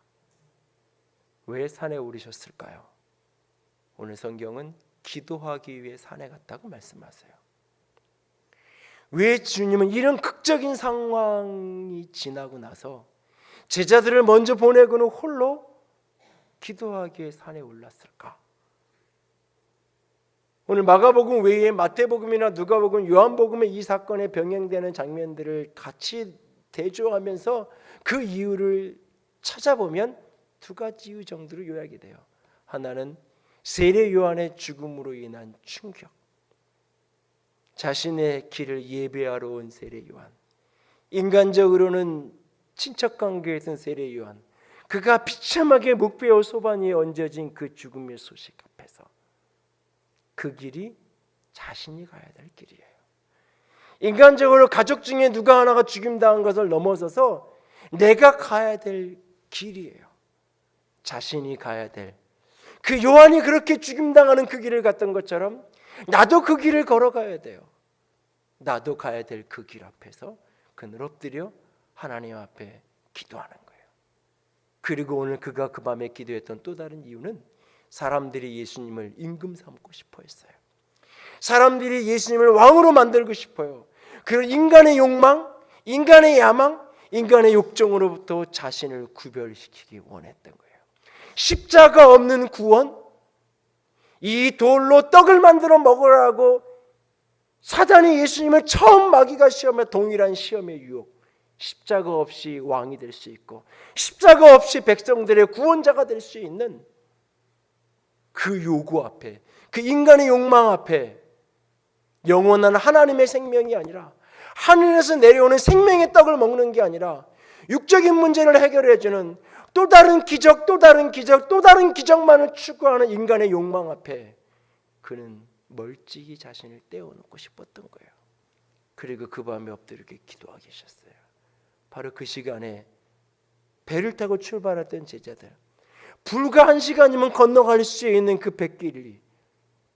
왜 산에 오르셨을까요? 오늘 성경은 기도하기 위해 산에 갔다고 말씀하세요. 왜 주님은 이런 극적인 상황이 지나고 나서 제자들을 먼저 보내고는 홀로 기도하기 위해 산에 올랐을까? 오늘 마가복음 외에 마태복음이나 누가복음, 요한복음의 이 사건에 병행되는 장면들을 같이 대조하면서 그 이유를 찾아보면 두 가지 이유 정도로 요약이 돼요. 하나는 세례 요한의 죽음으로 인한 충격, 자신의 길을 예배하러 온 세례 요한, 인간적으로는 친척관계에 있던 세례 요한, 그가 비참하게 묵배우 소반 위에 얹어진 그 죽음의 소식 앞에서 그 길이 자신이 가야 될 길이에요. 인간적으로 가족 중에 누가 하나가 죽임당한 것을 넘어서서 내가 가야 될 길이에요. 자신이 가야 될, 그 요한이 그렇게 죽임당하는 그 길을 갔던 것처럼 나도 그 길을 걸어가야 돼요. 나도 가야 될 그 길 앞에서 그늘 엎드려 하나님 앞에 기도하는 거예요. 그리고 오늘 그가 그 밤에 기도했던 또 다른 이유는 사람들이 예수님을 임금 삼고 싶어 했어요. 사람들이 예수님을 왕으로 만들고 싶어요. 그런 인간의 욕망, 인간의 야망, 인간의 욕정으로부터 자신을 구별시키기 원했던 거예요. 십자가 없는 구원, 이 돌로 떡을 만들어 먹으라고 사단이 예수님을 처음 마귀가 시험에 동일한 시험의 유혹, 십자가 없이 왕이 될 수 있고 십자가 없이 백성들의 구원자가 될 수 있는 그 요구 앞에, 그 인간의 욕망 앞에 영원한 하나님의 생명이 아니라 하늘에서 내려오는 생명의 떡을 먹는 게 아니라 육적인 문제를 해결해주는 또 다른 기적, 또 다른 기적, 또 다른 기적만을 추구하는 인간의 욕망 앞에 그는 멀찍이 자신을 떼어놓고 싶었던 거예요. 그리고 그 밤에 엎드려 기도하고 계셨어요. 바로 그 시간에 배를 타고 출발했던 제자들, 불과 1시간이면 건너갈 수 있는 그 뱃길이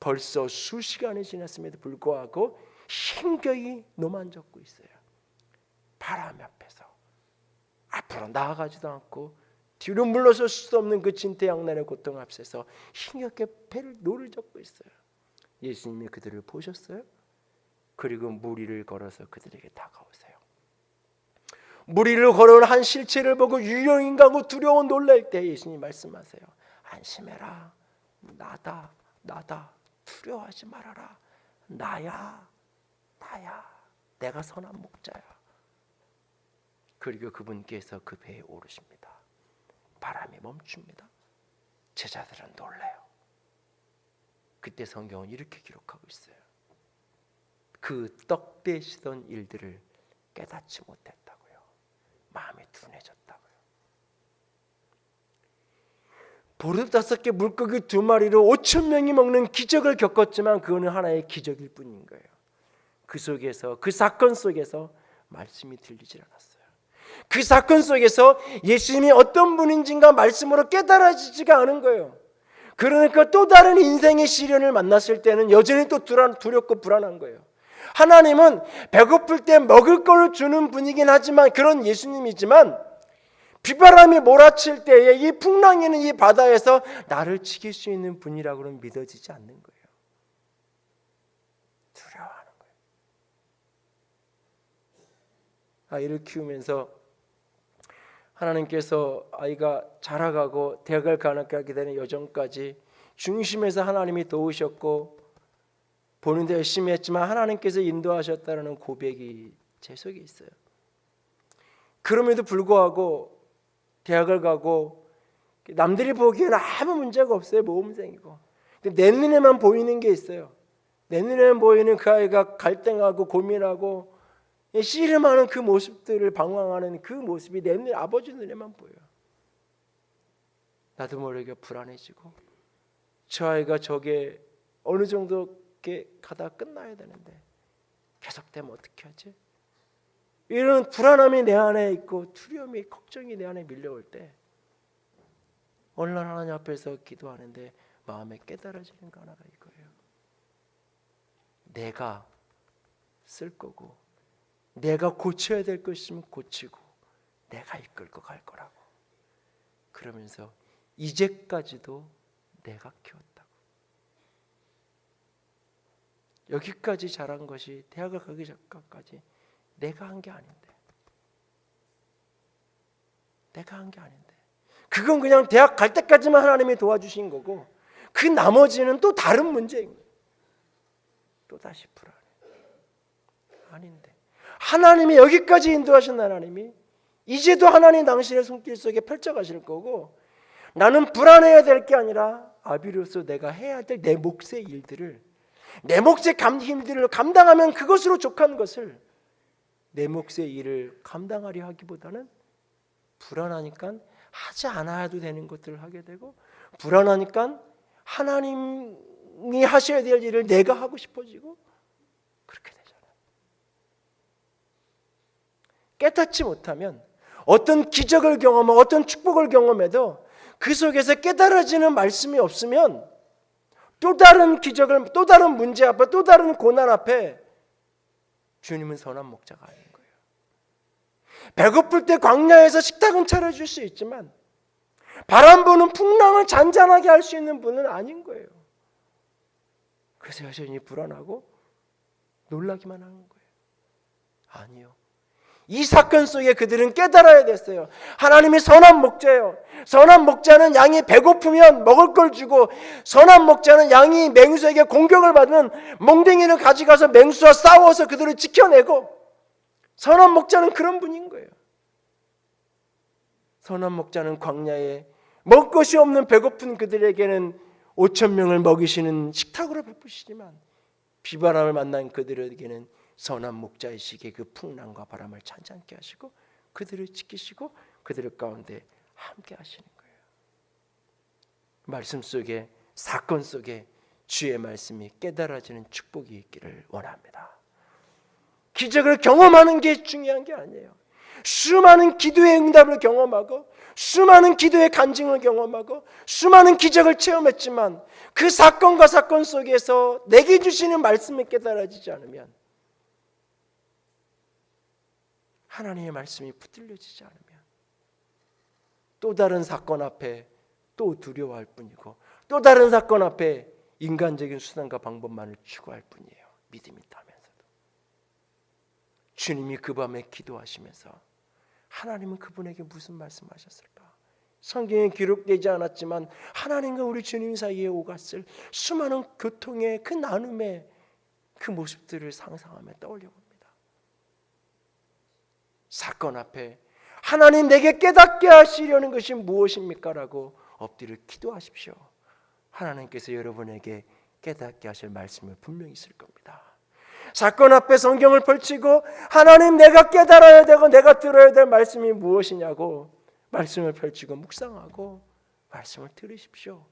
벌써 수시간이 지났음에도 불구하고 힘겨이 노만졌고 있어요. 바람 앞에서 앞으로 나아가지도 않고 뒤로 물러설 수도 없는 그 진퇴양난의 고통 앞에서 힘겹게 배를 노를 젓고 있어요. 예수님이 그들을 보셨어요. 그리고 무리를 걸어서 그들에게 다가오세요. 무리를 걸어온 한 실체를 보고 유령인가고 두려워 놀랄 때 예수님이 말씀하세요. 안심해라. 나다. 두려워하지 말아라. 나야. 내가 선한 목자야. 그리고 그분께서 그 배에 오르십니다. 바람이 멈춥니다. 제자들은 놀라요. 그때 성경은 이렇게 기록하고 있어요. 그 떡 되시던 일들을 깨닫지 못했다고요. 마음이 둔해졌다고요. 보름 5개 물고기 2마리로 5,000명이 먹는 기적을 겪었지만 그거는 하나의 기적일 뿐인 거예요. 그 속에서, 그 사건 속에서 말씀이 들리질 않았어요. 그 사건 속에서 예수님이 어떤 분인지가 말씀으로 깨달아지지가 않은 거예요. 그러니까 또 다른 인생의 시련을 만났을 때는 여전히 또 두렵고 불안한 거예요. 하나님은 배고플 때 먹을 걸 주는 분이긴 하지만, 그런 예수님이지만 비바람이 몰아칠 때에 이 풍랑이는 이 바다에서 나를 지킬 수 있는 분이라고는 믿어지지 않는 거예요. 두려워하는 거예요. 아이를 키우면서 하나님께서 아이가 자라가고 대학을 가게 되는 여정까지 중심에서 하나님이 도우셨고 보는데 열심히 했지만 하나님께서 인도하셨다는 고백이 제 속에 있어요. 그럼에도 불구하고 대학을 가고 남들이 보기에는 아무 문제가 없어요. 모범생이고. 근데 내 눈에만 보이는 게 있어요. 내 눈에만 보이는 그 아이가 갈등하고 고민하고 씨름하는 그 모습들을 방황하는 그 모습이 내 눈에, 아버지 눈에만 보여요. 나도 모르게 불안해지고 저 아이가 저게 어느 정도 이렇게 가다 끝나야 되는데 계속되면 어떻게 하지? 이런 불안함이 내 안에 있고 두려움이, 걱정이 내 안에 밀려올 때 어느 날 하나님 앞에서 기도하는데 마음에 깨달아지는 거 하나가 이거예요. 내가 쓸 거고 내가 고쳐야 될 것 있으면 고치고 내가 이끌고 갈 거라고. 그러면서 이제까지도 내가 키웠다고. 여기까지 자란 것이 대학을 가기 전까지 내가 한 게 아닌데. 그건 그냥 대학 갈 때까지만 하나님이 도와주신 거고 그 나머지는 또 다른 문제인 거예요. 또다시 불안해. 아닌데. 하나님이 여기까지 인도하신 하나님이 이제도 하나님 당신의 손길 속에 펼쳐가실 거고 나는 불안해야 될 게 아니라 아비로서 내가 해야 될 내 몫의 일들을, 내 몫의 힘들을 감당하면 그것으로 족한 것을 내 몫의 일을 감당하려 하기보다는 불안하니까 하지 않아도 되는 것들을 하게 되고 불안하니까 하나님이 하셔야 될 일을 내가 하고 싶어지고 그렇게 되잖아요. 깨닫지 못하면 어떤 기적을 경험하고 어떤 축복을 경험해도 그 속에서 깨달아지는 말씀이 없으면 또 다른 기적을, 또 다른 문제 앞에, 또 다른 고난 앞에 주님은 선한 목자가 아닌 거예요. 배고플 때 광야에서 식탁은 차려줄 수 있지만 바람 부는 풍랑을 잔잔하게 할 수 있는 분은 아닌 거예요. 그래서 여전히 불안하고 놀라기만 하는 거예요. 아니요. 이 사건 속에 그들은 깨달아야 됐어요. 하나님이 선한 목자예요. 선한 목자는 양이 배고프면 먹을 걸 주고, 선한 목자는 양이 맹수에게 공격을 받으면 멍댕이를 가져가서 맹수와 싸워서 그들을 지켜내고, 선한 목자는 그런 분인 거예요. 선한 목자는 광야에 먹을 것이 없는 배고픈 그들에게는 5,000명을 먹이시는 식탁으로 베푸시지만, 비바람을 만난 그들에게는 선한 목자이시기에 그 풍랑과 바람을 잔잔케 하시고 그들을 지키시고 그들 가운데 함께 하시는 거예요. 말씀 속에, 사건 속에 주의 말씀이 깨달아지는 축복이 있기를 원합니다. 기적을 경험하는 게 중요한 게 아니에요. 수많은 기도의 응답을 경험하고 수많은 기도의 간증을 경험하고 수많은 기적을 체험했지만 그 사건과 사건 속에서 내게 주시는 말씀이 깨달아지지 않으면, 하나님의 말씀이 붙들려지지 않으면 또 다른 사건 앞에 또 두려워할 뿐이고, 또 다른 사건 앞에 인간적인 수단과 방법만을 추구할 뿐이에요. 믿음이 있다면서도. 주님이 그 밤에 기도하시면서 하나님은 그분에게 무슨 말씀하셨을까? 성경에 기록되지 않았지만 하나님과 우리 주님 사이에 오갔을 수많은 교통의 그 나눔의 그 모습들을 상상하며 떠올려 봅니다. 사건 앞에 하나님 내게 깨닫게 하시려는 것이 무엇입니까? 라고 엎드려 기도하십시오. 하나님께서 여러분에게 깨닫게 하실 말씀이 분명히 있을 겁니다. 사건 앞에 성경을 펼치고 하나님 내가 깨달아야 되고 내가 들어야 될 말씀이 무엇이냐고 말씀을 펼치고 묵상하고 말씀을 들으십시오.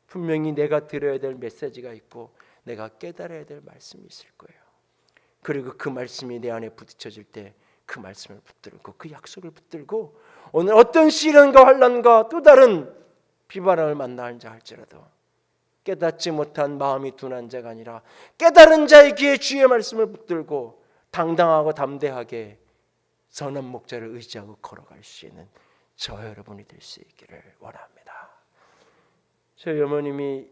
분명히 내가 들어야 될 메시지가 있고 내가 깨달아야 될 말씀이 있을 거예요. 그리고 그 말씀이 내 안에 부딪혀질 때 그 말씀을 붙들고 그 약속을 붙들고 오늘 어떤 시련과 환난과 또 다른 비바람을 만나 할지라도 깨닫지 못한 마음이 둔한 자가 아니라 깨달은 자의 귀에 주의 말씀을 붙들고 당당하고 담대하게 선한 목자를 의지하고 걸어갈 수 있는 저 여러분이 될 수 있기를 원합니다. 저희 어머님이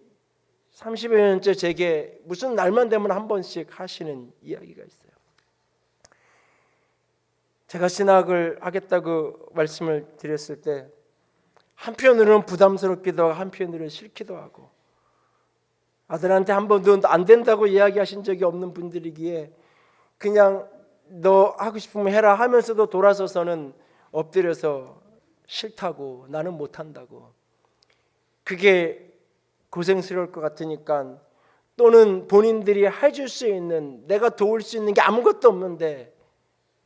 30여 년째 제게 무슨 날만 되면 한 번씩 하시는 이야기가 있어요. 제가 신학을 하겠다고 말씀을 드렸을 때 한편으로는 부담스럽기도 하고 한편으로는 싫기도 하고, 아들한테 한 번도 안 된다고 이야기하신 적이 없는 분들이기에 그냥 너 하고 싶으면 해라 하면서도 돌아서서는 엎드려서 싫다고, 나는 못한다고, 그게 고생스러울 것 같으니까, 또는 본인들이 해줄 수 있는, 내가 도울 수 있는 게 아무것도 없는데,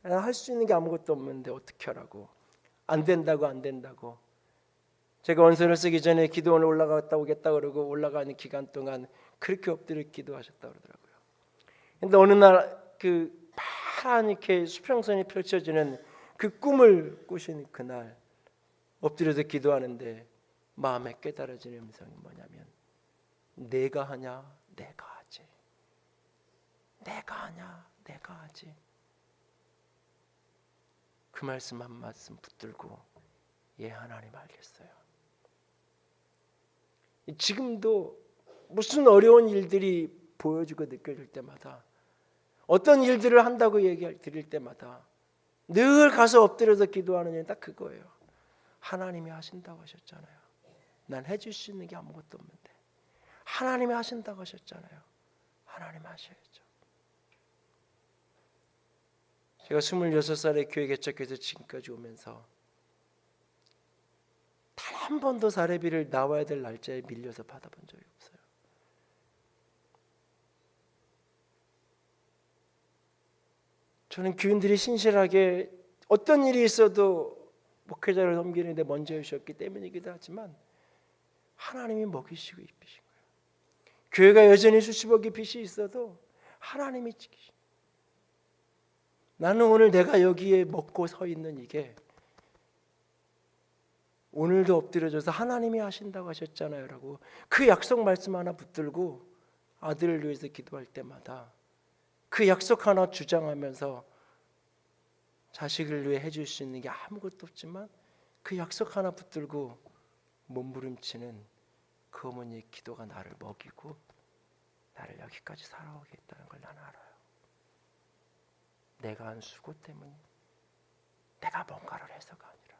할 수 있는 게 아무것도 없는데 어떻게 하라고, 안 된다고. 제가 원서를 쓰기 전에 기도원에 올라갔다 오겠다 그러고 올라가는 기간 동안 그렇게 엎드려 기도하셨다 그러더라고요. 근데 어느 날 그 파란 이렇게 수평선이 펼쳐지는 그 꿈을 꾸신 그날 엎드려서 기도하는데 마음에 깨달아지는 음성이 뭐냐면, 내가 하냐 내가 하지, 내가 하냐 내가 하지. 그 말씀 한 말씀 붙들고 예 하나님 알겠어요. 지금도 무슨 어려운 일들이 보여지고 느껴질 때마다, 어떤 일들을 한다고 얘기 드릴 때마다 늘 가서 엎드려서 기도하는 일은 딱 그거예요. 하나님이 하신다고 하셨잖아요. 난 해줄 수 있는 게 아무것도 없는데 하나님이 하신다고 하셨잖아요. 하나님 하셔야죠. 제가 26살에 교회 개척해서 지금까지 오면서 단 한 번도 사례비를 나와야 될 날짜에 밀려서 받아본 적이 없어요. 저는 교인들이 신실하게 어떤 일이 있어도 목회자를 섬기는데 먼저 해주셨기 때문이기도 하지만 하나님이 먹이시고 입히신 거예요. 교회가 여전히 수십억의 빚이 있어도 하나님이 지키신 거예요. 나는 오늘 내가 여기에 먹고 서 있는 이게 오늘도 엎드려져서 하나님이 하신다고 하셨잖아요 라고 그 약속 말씀 하나 붙들고 아들을 위해서 기도할 때마다 그 약속 하나 주장하면서 자식을 위해 해줄 수 있는 게 아무것도 없지만 그 약속 하나 붙들고 몸부림치는 그 어머니의 기도가 나를 먹이고 나를 여기까지 살아오게 했다는 걸 나는 알아요. 내가 한 수고 때문에, 내가 뭔가를 해서가 아니라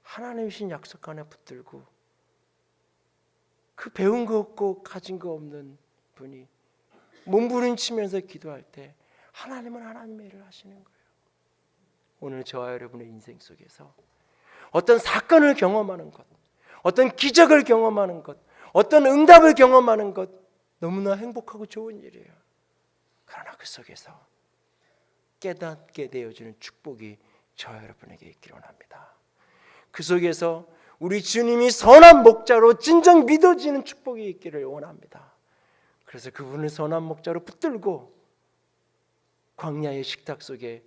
하나님 주신 약속 안에 붙들고 그 배운 거 없고 가진 거 없는 분이 몸부림치면서 기도할 때 하나님은 하나님의 일을 하시는 거예요. 오늘 저와 여러분의 인생 속에서 어떤 사건을 경험하는 것, 어떤 기적을 경험하는 것, 어떤 응답을 경험하는 것 너무나 행복하고 좋은 일이에요. 그러나 그 속에서 깨닫게 되어지는 축복이 저와 여러분에게 있기를 원합니다. 그 속에서 우리 주님이 선한 목자로 진정 믿어지는 축복이 있기를 원합니다. 그래서 그분을 선한 목자로 붙들고 광야의 식탁 속에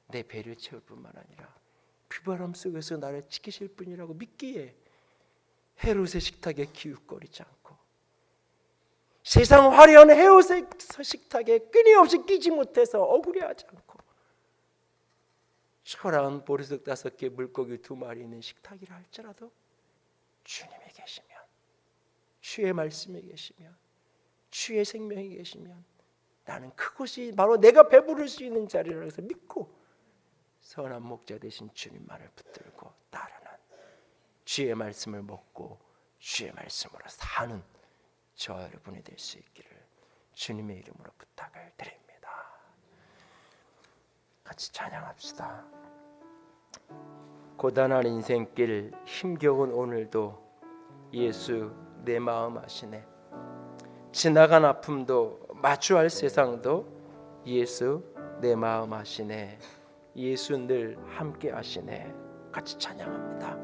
내 배를 채울 뿐만 아니라 비바람 속에서 나를 지키실 분이라고 믿기에 헤롯의 식탁에 기웃거리지 않고 세상 화려한 헤롯의 식탁에 끊임없이 끼지 못해서 억울해하지 않고 초라한 보리석 5개 물고기 2마리 있는 식탁이라 할지라도 주님이 계시면, 주의 말씀이 계시면, 주의 생명이 계시면 나는 그곳이 바로 내가 배부를 수 있는 자리라고 해서 믿고 선한 목자 되신 주님만을 붙들고 따르는, 주의 말씀을 먹고 주의 말씀으로 사는 저와 여러분이 될 수 있기를 주님의 이름으로 부탁을 드립니다. 같이 찬양합시다. 고단한 인생길 힘겨운 오늘도 예수 내 마음 아시네. 지나간 아픔도 마주할 세상도 예수 내 마음 아시네. 예수 늘 함께 하시네. 같이 찬양합니다.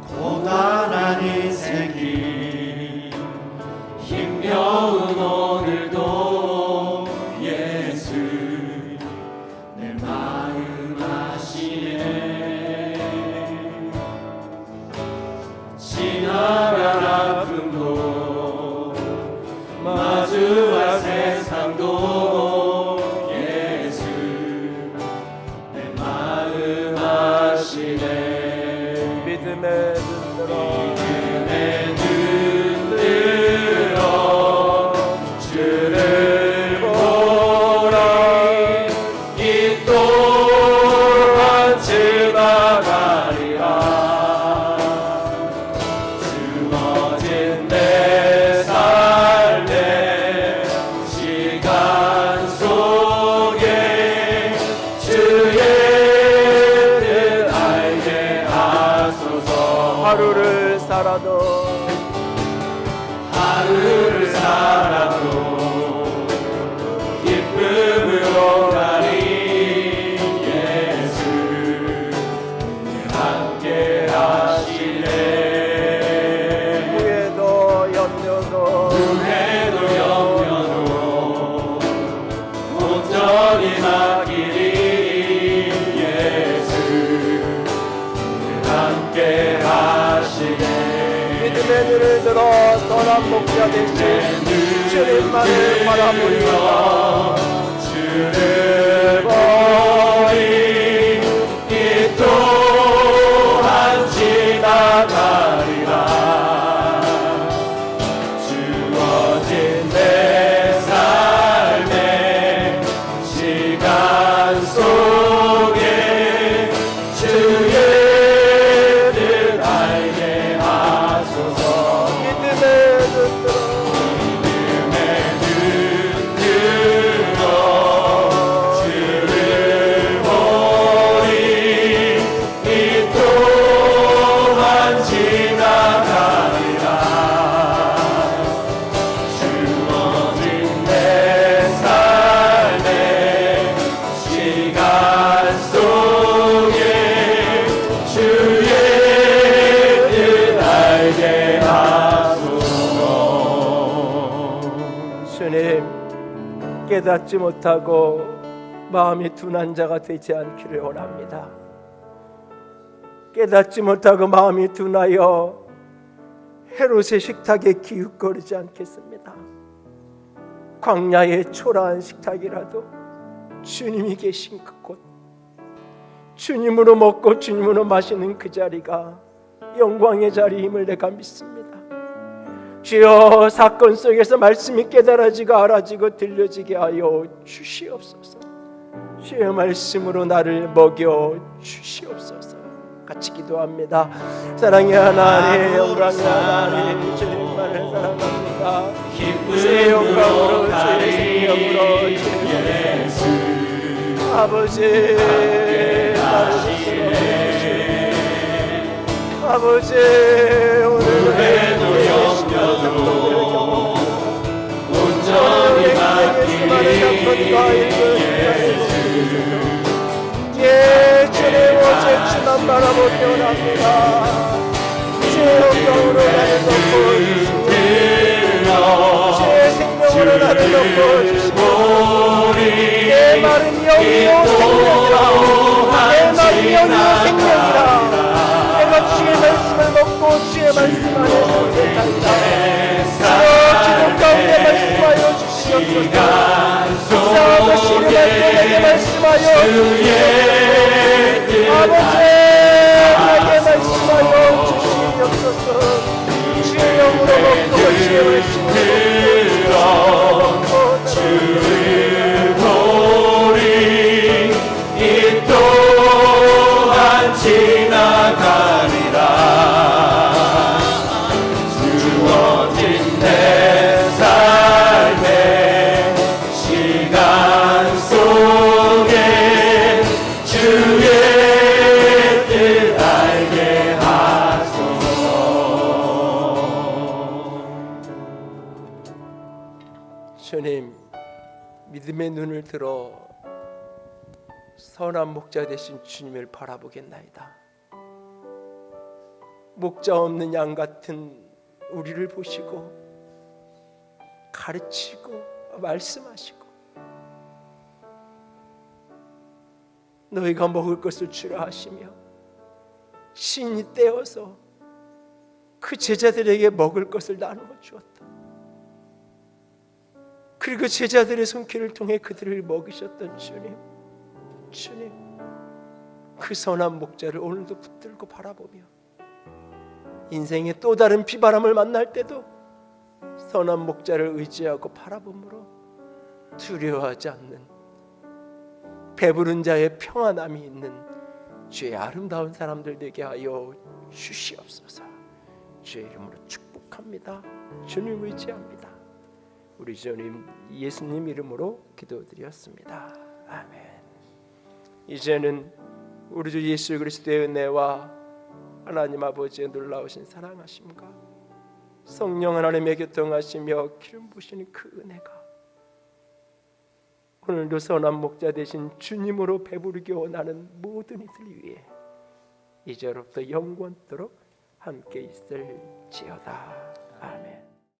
고단한 인생길 힘겨운 오늘도 예수 내 마음 아시네. 지나간 아픔도 마주할 세상도 예수 내 마음 아시네. 믿음의 눈 들어 주를 보라. 이 또한 지나가리라. 주어진 내 삶의 시간 속에 주의 뜻 알게 하소서. 하루를 살아도 기쁨으로 가리. 예수 함께 하시네. 후회도 염려도 온전히 맡기리. 예수 함께 하시네. 믿음의 눈을 들어 선한 목자 되신 주님만을 바라보리라. 주를 보리. 이 또한 지나가리라. 주어진 내 삶의 시간 속에 주의 뜻 알게 하소서. 믿음의 눈 들어 주를 보리. 이 또한 지나가리라. 주어진 내 삶의 시간 속에 주의 뜻 알게 하소서. 주님, 깨닫지 못하고 마음이 둔한 자가 되지 않기를 원합니다. 깨닫지 못하고 마음이 둔하여 헤롯의 식탁에 기웃거리지 않겠습니다. 광야의 초라한 식탁이라도 주님이 계신 그곳, 주님으로 먹고 주님으로 마시는 그 자리가 영광의 자리임을 내가 믿습니다. 주여, 사건 속에서 말씀이 깨달아지고 알아지고 들려지게 하여 주시옵소서. 주의 말씀으로 나를 먹여 주시옵소서. 같이 기도합니다. 사랑의 하나님, 영광의 하나님, 주님만을 사랑합니다. 주의 영광으로, 주의 생명으로, 예수 아버지, 나를 붙들어 아버지, 오늘도 영원도 온전히 맡기는 예, 주님 오직 주만 바라보기 원합니다. 주의 영광으로 나를 덮어 주시고 주의 생명으로 나를 덮어 주시고 내 마른 영이요 생명이라 내 마른 영이요 생명이라 내가 주의 말씀을 먹고 주의 말씀 안에 선택한다. 기도 가운데 말씀하여 주시옵소서. 이상하고 시름할 때 내게 말씀하여 주시옵소서. 아버지, 내게 말씀하여 주시옵소서. 주의 영으로 먹고 주의 말씀으로 먹고 주의 보리 이 또한 지나가리라. 주어진 내 삶의 시간 속에 주의 뜻 알게 하소서. 주님, 믿음의 눈을 들어 선한 목자 되신 주님을 바라보겠나이다. 목자 없는 양 같은 우리를 보시고 가르치고 말씀하시고 너희가 먹을 것을 주라 하시며 신이 떼어서 그 제자들에게 먹을 것을 나누어 주었다. 그리고 제자들의 손길을 통해 그들을 먹이셨던 주님, 그 선한 목자를 오늘도 붙들고 바라보며 인생의 또 다른 비바람을 만날 때도 선한 목자를 의지하고 바라봄으로 두려워하지 않는 배부른 자의 평안함이 있는 주의 아름다운 사람들 되게 하여 주시옵소서. 주의 이름으로 축복합니다. 주님 의지합니다. 우리 주님 예수님 이름으로 기도드렸습니다. 아멘. 이제는 우리 주 예수 그리스도의 은혜와 하나님 아버지의 놀라우신 사랑하심과 성령 하나님의 교통하시며 기름 부으시는 그 은혜가 오늘도 선한 목자 되신 주님으로 배부르게 원하는 모든 이들 위해 이제로부터 영원토록 함께 있을지어다. 아멘.